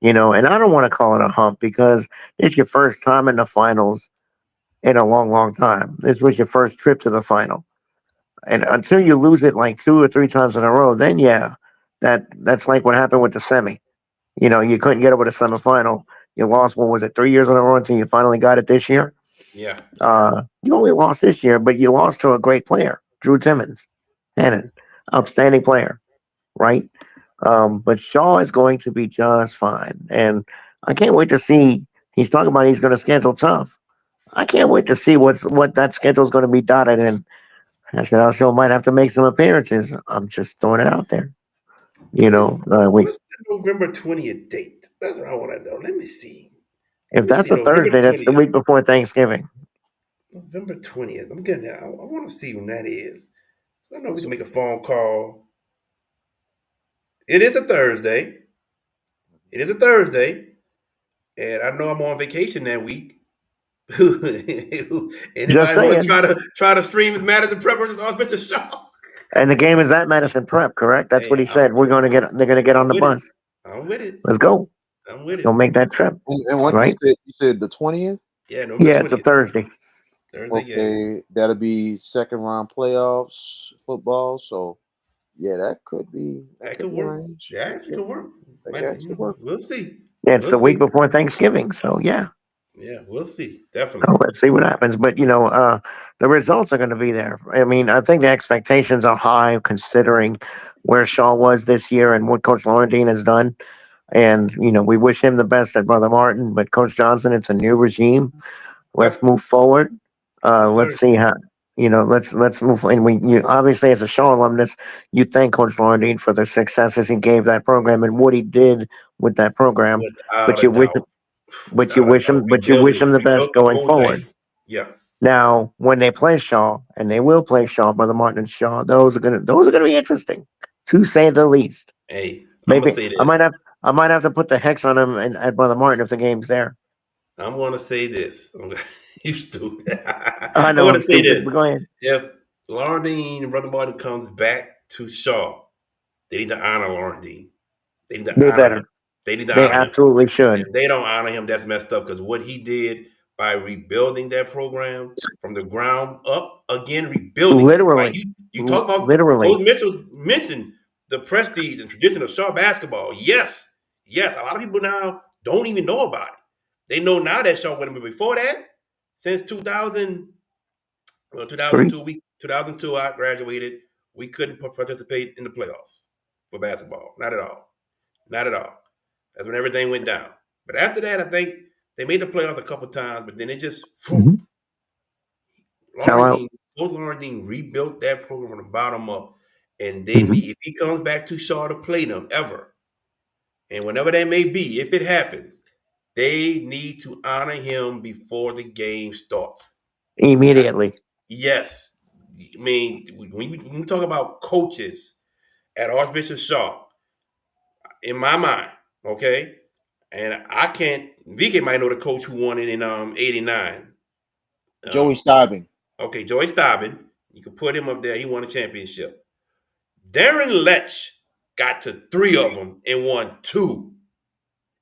Speaker 3: And I don't want to call it a hump because it's your first time in the finals in a long, long time. This was your first trip to the final, and until you lose it like two or three times in a row, then yeah, that's like what happened with the semi. You couldn't get over the semifinal. You lost, what was it, 3 years in a row until you finally got it this year?
Speaker 1: Yeah.
Speaker 3: You only lost this year, but you lost to a great player, Drew Timmons. Hannon, outstanding player, right? But Shaw is going to be just fine. And I can't wait to see. He's talking about he's going to schedule tough. I can't wait to see what that schedule is going to be dotted in. I said, I still might have to make some appearances. I'm just throwing it out there.
Speaker 1: What's the November 20th date? That's what I want to know. Let me see. Let
Speaker 3: If
Speaker 1: me see.
Speaker 3: that's a
Speaker 1: November
Speaker 3: Thursday, that's the
Speaker 1: 20th.
Speaker 3: week before Thanksgiving.
Speaker 1: November 20th. I'm getting that. I want to see when that is. I know we can
Speaker 4: So,
Speaker 1: make a phone call. It is a Thursday. It is a Thursday. And I know I'm on vacation that week.
Speaker 3: Just
Speaker 1: Anybody want to
Speaker 3: saying.
Speaker 1: try to stream his Madison Prep versus Archbishop Shaw?
Speaker 3: And the game is at Madison Prep, correct? That's what
Speaker 1: Hey,
Speaker 3: he said. They're going to get on
Speaker 1: I'm
Speaker 3: the
Speaker 1: with it.
Speaker 3: bus.
Speaker 1: I'm with it.
Speaker 3: Let's go.
Speaker 1: I'm with
Speaker 3: He'll
Speaker 1: it.
Speaker 3: make that trip,
Speaker 4: And what
Speaker 3: right?
Speaker 4: you said the 20th?
Speaker 1: Yeah, November
Speaker 3: Yeah, it's a
Speaker 1: 20th.
Speaker 3: Thursday.
Speaker 1: Thursday game.
Speaker 4: Okay, that'll be second round playoffs football. So yeah, that
Speaker 1: That
Speaker 4: could
Speaker 1: could
Speaker 4: be
Speaker 1: work.
Speaker 4: arranged.
Speaker 1: That actually could work.
Speaker 4: That could
Speaker 1: Might,
Speaker 4: actually work.
Speaker 1: we'll see.
Speaker 3: Yeah, it's
Speaker 1: We'll
Speaker 3: the week
Speaker 1: see.
Speaker 3: before Thanksgiving, so yeah.
Speaker 1: Yeah, we'll see.
Speaker 3: Oh,
Speaker 1: Definitely.
Speaker 3: let's see what happens. But the results are going to be there. I mean, I think the expectations are high considering where Shaw was this year and what Coach Laurentine has done. And we wish him the best at Brother Martin. But Coach Johnson, it's a new regime. Let's
Speaker 1: Yep.
Speaker 3: move forward.
Speaker 1: Yes,
Speaker 3: Let's
Speaker 1: sir.
Speaker 3: see how. Let's move. And you obviously, as a Shaw alumnus, you thank Coach Laurentine for the successes he gave that program and what he did with that program.
Speaker 1: Without
Speaker 3: But
Speaker 1: a
Speaker 3: you wish,
Speaker 1: doubt.
Speaker 3: but you
Speaker 1: Without a
Speaker 3: wish
Speaker 1: doubt.
Speaker 3: him, but you wish him the best
Speaker 1: Rebuilt the
Speaker 3: going
Speaker 1: whole
Speaker 3: forward.
Speaker 1: thing. Yeah.
Speaker 3: Now, when they play Shaw, and they will play Shaw, Brother Martin and Shaw, those are gonna be interesting, to say the least.
Speaker 1: Hey, I'm gonna
Speaker 3: Maybe
Speaker 1: say
Speaker 3: I
Speaker 1: this.
Speaker 3: might have to put the hex on him and at Brother Martin if the game's there.
Speaker 1: I'm gonna say this. You stupid.
Speaker 3: I
Speaker 1: I'm
Speaker 3: know
Speaker 1: gonna
Speaker 3: I'm
Speaker 1: say
Speaker 3: stupid,
Speaker 1: this.
Speaker 3: but go ahead.
Speaker 1: If Laurentine and Brother Martin comes back to Shaw, they need to honor Laurentine. They need to
Speaker 3: They
Speaker 1: honor him.
Speaker 3: better.
Speaker 1: They need to
Speaker 3: They
Speaker 1: honor him.
Speaker 3: absolutely should.
Speaker 1: If they don't honor him, that's messed up because what he did by rebuilding that program from the ground up, again, rebuilding it. Like
Speaker 3: Literally,
Speaker 1: you talk about
Speaker 3: literally.
Speaker 1: Coach Mitchell mentioned the prestige and tradition of Shaw basketball. Yes, yes. A lot of people now don't even know about it. They know now that Shaw went, but before that, since 2000, well, 2002, 2002, I graduated. We couldn't participate in the playoffs for basketball. Not at all. Not at all. That's when everything went down. But after that, I think they made the playoffs a couple times, but then it just
Speaker 3: Mm-hmm. Tell out.
Speaker 1: Laurentine, Coach Laurentine rebuilt that program from the bottom up, and they
Speaker 3: Mm-hmm.
Speaker 1: need if he comes back to Shaw to play them ever, and whenever that may be, if it happens, they need to honor him before the game starts.
Speaker 3: Immediately.
Speaker 1: Yes, I mean when we talk about coaches at Archbishop Shaw, in my mind, okay, and I can't. VK might know the coach who won it in '89.
Speaker 4: Joey
Speaker 1: Um,
Speaker 4: Steibing.
Speaker 1: okay, Joey Steibin. You can put him up there. He won a championship. Darren Lech got to three of them and won two.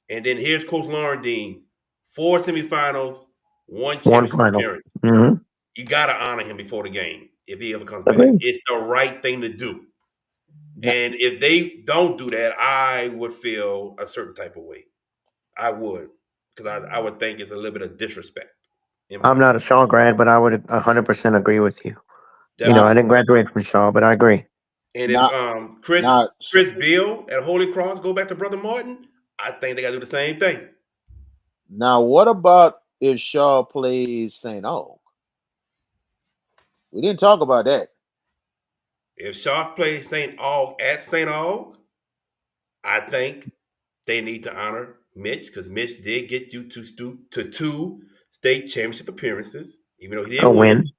Speaker 1: And then here's Coach Laurentine, four semifinals, one
Speaker 3: One
Speaker 1: championship
Speaker 3: final.
Speaker 1: appearance.
Speaker 3: Mm-hmm.
Speaker 1: You got to honor him before the game if he ever comes back.
Speaker 3: Agreed.
Speaker 1: It's the right thing to do.
Speaker 4: Now,
Speaker 1: And if they don't do that, I would feel a certain type of way. I would, because I would think it's a little bit of disrespect, in my
Speaker 3: I'm not a
Speaker 1: opinion.
Speaker 3: Shaw grad, but I would 100% agree with you. I
Speaker 1: Definitely.
Speaker 3: didn't graduate from Shaw, but I agree.
Speaker 1: And if
Speaker 4: not
Speaker 1: Chris
Speaker 4: not
Speaker 1: Chris Beal at Holy Cross go back to Brother Martin, I think they got to do the same thing.
Speaker 4: now. What about if Shaw plays St. Aug? We didn't talk about that.
Speaker 1: If Shaw plays St. Aug at St. Aug, I think they need to honor Mitch because Mitch did get you to two state championship appearances, even though he
Speaker 3: A
Speaker 1: didn't win.
Speaker 3: win.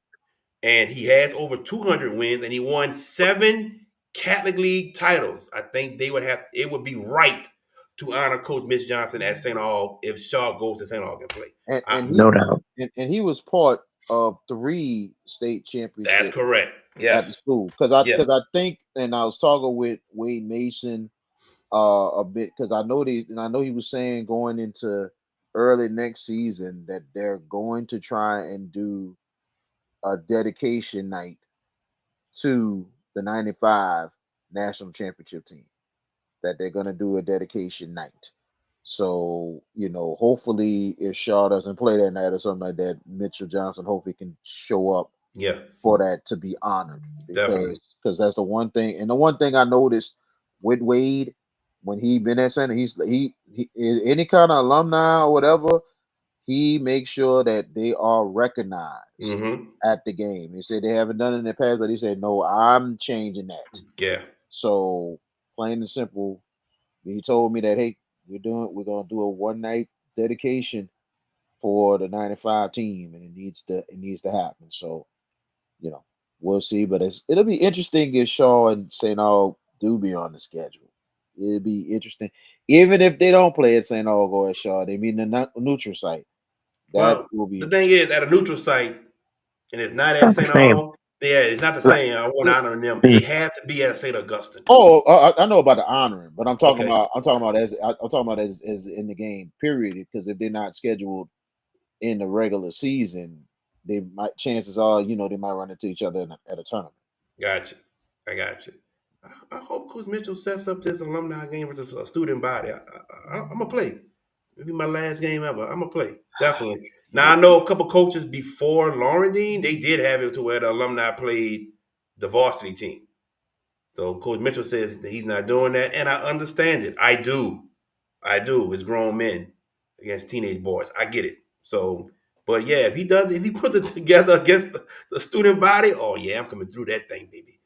Speaker 1: And he has over 200 wins, and he won 7 Catholic League titles. I think it would be right to honor Coach Mitch Johnson at St. Aug if Shaw goes to St. Aug and play.
Speaker 4: And
Speaker 1: I,
Speaker 3: No doubt.
Speaker 4: he was part of 3 state
Speaker 1: that's
Speaker 4: championships
Speaker 1: correct.
Speaker 4: at the
Speaker 1: Yes.
Speaker 4: school.
Speaker 1: Yes.
Speaker 4: Because I think, and I was talking with Wade Mason a bit, because I know he was saying going into early next season that they're going to try and do a dedication night to the 95 national championship team, that they're going to do a dedication night. So, hopefully if Shaw doesn't play that night or something like that, Mitchell Johnson hopefully can show up
Speaker 1: Yeah.
Speaker 4: for that to be honored,
Speaker 1: Definitely.
Speaker 4: because that's the one thing. And the one thing I noticed with Wade when he been at center, he any kind of alumni or whatever, he makes sure that they are recognized
Speaker 1: Mm-hmm.
Speaker 4: at the game. He said they haven't done it in the past, but he said no, I'm changing that.
Speaker 1: Yeah.
Speaker 4: So plain and simple, he told me that hey, we're gonna do a one night dedication for the 95 team, and it needs to happen. So you know, we'll see. But it'll be interesting if Shaw and St. Aug do be on the schedule. It'll be interesting. Even if they don't play at St. Aug or at Shaw, they meet in the neutral site. That
Speaker 1: Well,
Speaker 4: will be
Speaker 1: the thing
Speaker 4: interesting.
Speaker 1: is, at a neutral site, and it's not at
Speaker 3: Not the
Speaker 1: St.
Speaker 3: same.
Speaker 1: Aug. Yeah, it's not the
Speaker 3: Like,
Speaker 1: same. I want to honor them.
Speaker 3: mm,
Speaker 1: It has to be at St. Augustine.
Speaker 4: Oh, I know about the honoring, but
Speaker 1: Okay,
Speaker 4: I'm talking about as in the game period. Because if they're not scheduled in the regular season, they might chances are they might run into each other at a tournament.
Speaker 1: gotcha. I got you. I hope Coach Mitchell sets up this alumni game versus a student body. I'm gonna play. Maybe my last game ever. I'm gonna play definitely. Now I know a couple coaches before Lauren Dean, they did have it to where the alumni played the varsity team. So Coach Mitchell says that he's not doing that, and I understand it. I do. I do. It's grown men against teenage boys. I get it. So, but yeah, if he puts it together against the student body, oh yeah, I'm coming through that thing, baby.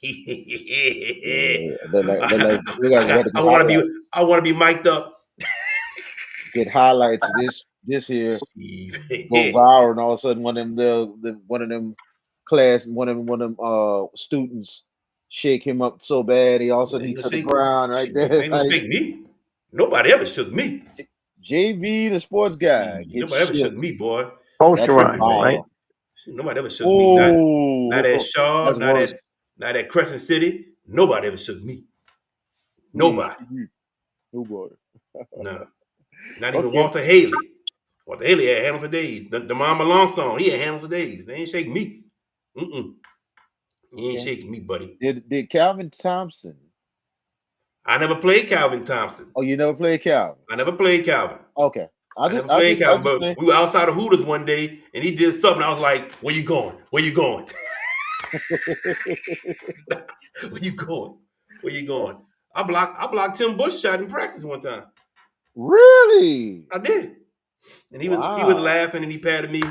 Speaker 4: Yeah, they're like we got to get highlights.
Speaker 1: I want to be mic'd up.
Speaker 4: Get highlights of this here go viral, and all of a sudden one of them students shake him up so bad he all of a sudden
Speaker 1: You
Speaker 4: he
Speaker 1: gonna
Speaker 4: to the
Speaker 1: shake?
Speaker 4: ground right there. It's
Speaker 1: Ain't gonna
Speaker 4: like
Speaker 1: shake me. Nobody ever shook me.
Speaker 4: JV, the sports guy, gets
Speaker 1: Nobody ever shook
Speaker 4: shook.
Speaker 1: me, boy.
Speaker 4: That's
Speaker 1: Shook me,
Speaker 3: posterized,
Speaker 1: man.
Speaker 3: right?
Speaker 4: power.
Speaker 1: Nobody ever shook me. Not at
Speaker 4: Oh,
Speaker 1: Shaw,
Speaker 4: that's worse.
Speaker 1: not at Crescent City. Nobody ever shook me.
Speaker 4: Mm,
Speaker 1: Nobody.
Speaker 4: oh boy.
Speaker 1: No. Not even
Speaker 4: Okay.
Speaker 1: Walter Haley. Walter Haley had handles for days. The Mama Long song, he had handles for days. They ain't shake me. Mm-mm. He ain't
Speaker 4: Okay.
Speaker 1: shaking me, buddy.
Speaker 4: Did Calvin Thompson?
Speaker 1: I never played Calvin Thompson.
Speaker 4: Oh, you never played Calvin?
Speaker 1: I never played Calvin.
Speaker 4: Okay.
Speaker 1: I never played
Speaker 4: I
Speaker 1: Calvin,
Speaker 4: just
Speaker 1: but
Speaker 4: think.
Speaker 1: we were outside of Hooters one day, and he did something. I was like, "Where you going? Where you going? Where you going? Where you going?" I blocked Tim Bush shot in practice one time.
Speaker 4: Really?
Speaker 1: I did, and he was
Speaker 4: Wow.
Speaker 1: laughing, and he patted me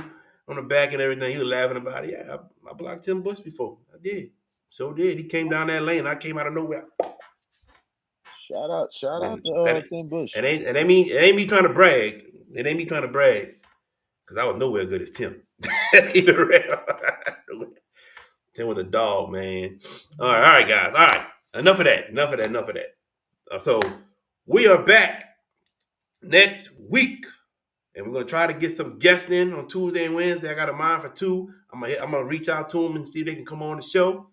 Speaker 1: on the back and everything. He was laughing about it. Yeah, I blocked Tim Bush before. I did. So did. He came down that lane. I came out of nowhere.
Speaker 4: Shout out
Speaker 1: And
Speaker 4: to
Speaker 1: that
Speaker 4: Tim Bush.
Speaker 1: it ain't me trying to brag. It ain't me trying to brag because I was nowhere good as Tim. Let's keep it real. Tim was a dog, man. All right, guys. All right. Enough of that. Enough of that. So we are back next week, and we're gonna try to get some guests in on Tuesday and Wednesday. I got a mind for two. I'm gonna reach out to them and see if they can come on the show.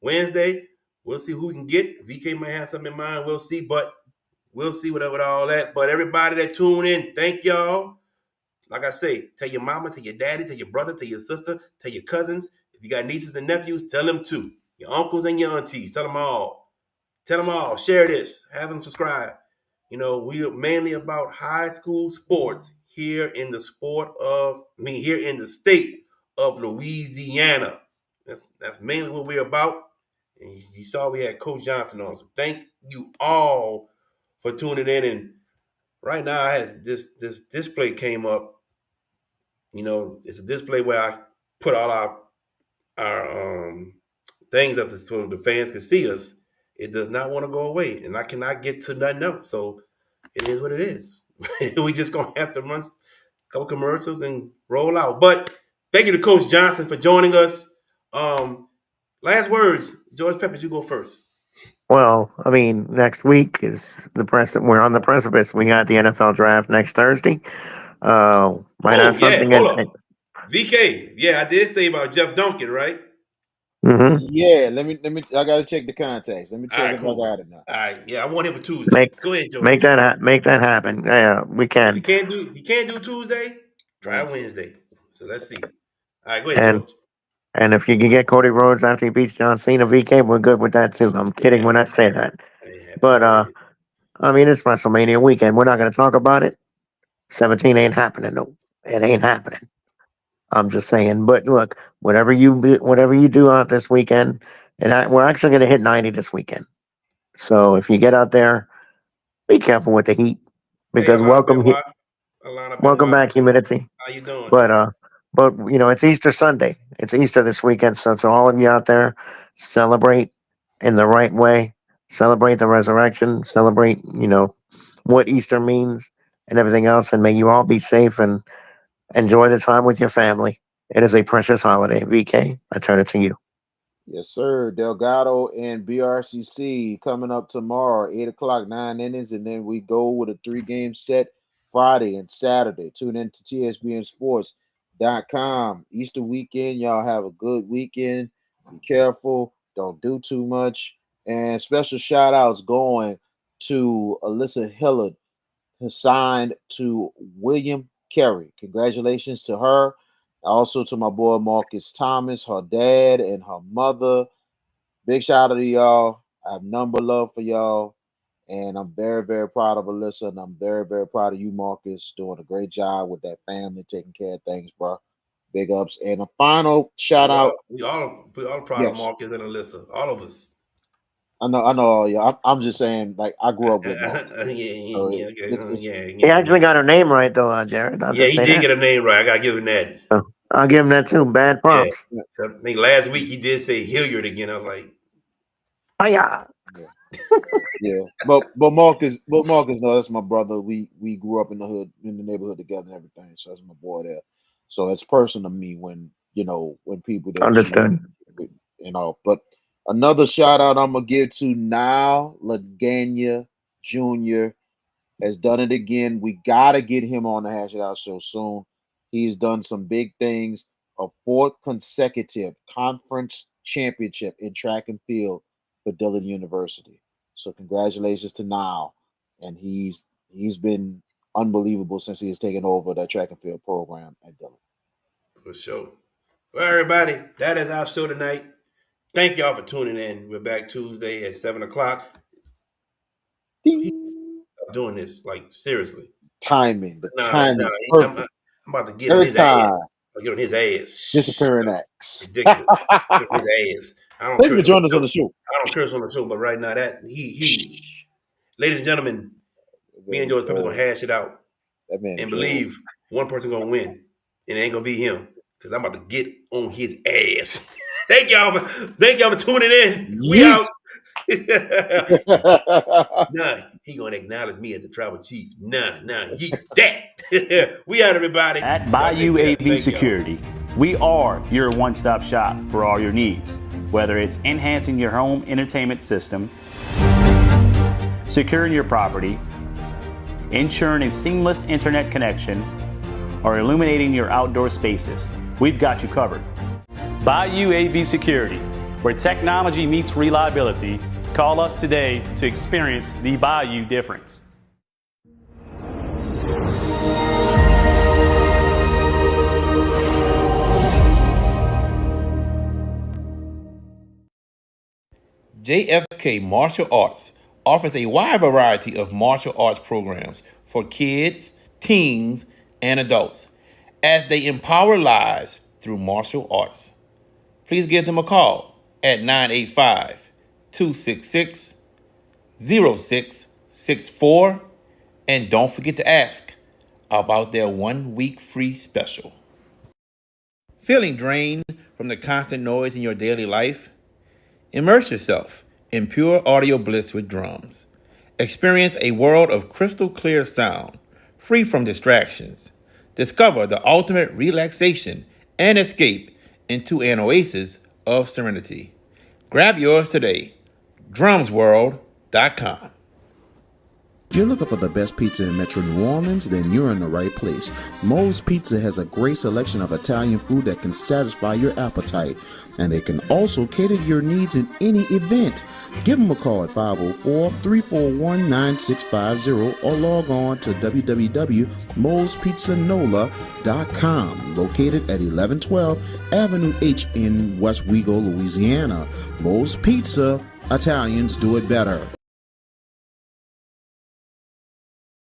Speaker 1: Wednesday, we'll see who we can get. VK might have something in mind. We'll see, but we'll see whatever with all that. But everybody that tuned in, thank y'all. Like I say, tell your mama, tell your daddy, tell your brother, tell your sister, tell your cousins. If you got nieces and nephews, tell them too. Your uncles and your aunties, tell them all. Tell them all. Share this. Have them subscribe. You know, we are mainly about high school sports here in the here in the state of Louisiana. That's mainly what we're about. And you saw we had Coach Johnson on. So thank you all for tuning in. And right now, I had this display came up. You know, it's a display where I put all our things up so the fans can see us. It does not want to go away, and I cannot get to nothing else. So it is what it is. We just gonna have to run a couple commercials and roll out. But thank you to Coach Johnson for joining us. Last words, George Peppers, you go first.
Speaker 3: Well, I mean, next week is we're on the precipice. We got the NFL draft next Thursday. Might have
Speaker 1: Oh yeah,
Speaker 3: something
Speaker 1: hold
Speaker 3: in.
Speaker 1: up, VK. Yeah, I did say about Jeff Duncan, right?
Speaker 3: Mm-hmm.
Speaker 4: Yeah, let me. I gotta check the contacts. Let me
Speaker 1: All
Speaker 4: check
Speaker 1: right,
Speaker 4: if I
Speaker 1: cool.
Speaker 4: got it now.
Speaker 1: All right, yeah, I want him for Tuesday.
Speaker 3: Make
Speaker 1: Go ahead, George.
Speaker 3: make that happen. Yeah, we can.
Speaker 1: If you can't do Tuesday, try
Speaker 4: Wednesday.
Speaker 1: Wednesday. So let's see. All right, go ahead,
Speaker 3: And
Speaker 1: George.
Speaker 3: and if you can get Cody Rhodes after he beats John Cena, VK, we're good with that too. I'm
Speaker 1: That ain't
Speaker 3: kidding when I
Speaker 1: happening.
Speaker 3: say that.
Speaker 1: That ain't happening.
Speaker 3: But
Speaker 1: Go ahead.
Speaker 3: I mean, it's WrestleMania weekend. We're not going to talk about it. 17 ain't happening. No, it ain't happening. I'm just saying. But look, whatever you do out this weekend, we're actually going to hit 90 this weekend. So if you get out there, be careful with the heat
Speaker 1: Hey,
Speaker 3: because
Speaker 1: Alana
Speaker 3: welcome
Speaker 1: Benoit.
Speaker 3: back humidity.
Speaker 1: How you doing?
Speaker 3: But it's Easter Sunday. It's Easter this weekend. So to all of you out there, celebrate in the right way. Celebrate the resurrection. Celebrate what Easter means and everything else. And may you all be safe and enjoy the time with your family. It is a precious holiday. VK, I turn it to you.
Speaker 4: Yes, sir. Delgado and BRCC coming up tomorrow, 8 o'clock, 9 innings, and then we go with a 3-game set Friday and Saturday. Tune in to TSBN Sports. HashItOut.com. Easter weekend, y'all have a good weekend. Be careful. Don't do too much. And special shout outs going to Alyssa Hillard, who signed to William Carey. Congratulations to her. Also to my boy Marcus Thomas, her dad, and her mother. Big shout out to y'all. I have number love for y'all. And I'm very, very proud of Alyssa, and I'm very, very proud of you, Marcus, doing a great job with that family, taking care of things, bro. Big ups. And a final shout
Speaker 1: We
Speaker 4: out.
Speaker 1: all we all proud of
Speaker 4: Yes,
Speaker 1: Marcus and Alyssa. All of us.
Speaker 4: I know all y'all. I'm just saying, like, I grew up with Marcus.
Speaker 1: Yeah, yeah,
Speaker 4: So
Speaker 1: yeah, okay.
Speaker 4: it's
Speaker 1: Yeah,
Speaker 3: He
Speaker 1: yeah,
Speaker 3: actually
Speaker 1: yeah.
Speaker 3: got her name right, though, Jared. I'll
Speaker 1: Yeah,
Speaker 3: just
Speaker 1: he
Speaker 3: say
Speaker 1: did
Speaker 3: that.
Speaker 1: get a name right. I gotta give him that.
Speaker 3: So, I'll give him that too. Bad
Speaker 1: Yeah.
Speaker 3: prompts.
Speaker 1: So I think last week he did say Hilliard again. I was like,
Speaker 3: Oh, yeah.
Speaker 4: yeah. Yeah, but Marcus, no, that's my brother. We grew up in the hood, in the neighborhood together and everything. So that's my boy there. So it's personal to me when when people that
Speaker 3: Understood.
Speaker 4: But another shout out I'm gonna give to Now Laganya Jr. has done it again. We gotta get him on the Hash It Out show soon. He's done some big things. A fourth consecutive conference championship in track and field for Dillon University. So congratulations to Now, and he's been unbelievable since he has taken over that track and field program at Dillon.
Speaker 1: for sure. Well, everybody, that is our show tonight. Thank y'all for tuning in. We're back Tuesday at 7 o'clock.
Speaker 4: Ding.
Speaker 1: I'm doing this like seriously.
Speaker 4: Timing, the
Speaker 1: Nah,
Speaker 4: time
Speaker 1: nah.
Speaker 4: is
Speaker 1: I'm
Speaker 4: perfect.
Speaker 1: about to get on
Speaker 4: Every
Speaker 1: his ass.
Speaker 4: time,
Speaker 1: I'll get on his ass.
Speaker 4: disappearing acts.
Speaker 1: Ridiculous. Get on his ass. I don't
Speaker 4: Thank you
Speaker 1: curse
Speaker 4: for
Speaker 1: on the
Speaker 4: joining us on
Speaker 1: show.
Speaker 4: the show.
Speaker 1: I don't curse on the show, but right now that he ladies and gentlemen,
Speaker 4: That
Speaker 1: me and
Speaker 4: man
Speaker 1: George Pepper's gonna
Speaker 4: drove.
Speaker 1: hash it out
Speaker 4: That man
Speaker 1: and
Speaker 4: drove.
Speaker 1: believe one person gonna win. And it ain't gonna be him. Cause I'm about to get on his ass. Thank y'all for tuning in. We
Speaker 4: Yeet.
Speaker 1: out. Nah, he gonna acknowledge me as the tribal chief. Nah, yeet that. We out, everybody.
Speaker 10: At
Speaker 1: Y'all take
Speaker 10: Bayou
Speaker 1: care.
Speaker 10: AV
Speaker 1: Thank y'all.
Speaker 10: Security, we are your one-stop shop for all your needs, whether it's enhancing your home entertainment system, securing your property, ensuring a seamless internet connection, or illuminating your outdoor spaces. We've got you covered. Bayou AV Security, where technology meets reliability. Call us today to experience the Bayou difference.
Speaker 5: JFK Martial Arts offers a wide variety of martial arts programs for kids, teens, and adults as they empower lives through martial arts. Please give them a call at 985 266 0664 and don't forget to ask about their 1 week free special. Feeling drained from the constant noise in your daily life? Immerse yourself in pure audio bliss with drums. Experience a world of crystal clear sound, free from distractions. Discover the ultimate relaxation and escape into an oasis of serenity. Grab yours today. drumsworld.com.
Speaker 7: If you're looking for the best pizza in Metro New Orleans, then you're in the right place. Moe's Pizza has a great selection of Italian food that can satisfy your appetite, and they can also cater to your needs in any event. Give them a call at 504-341-9650 or log on to www.moespizzanola.com, located at 1112 Avenue H in West Wego, Louisiana. Moe's Pizza, Italians do it better.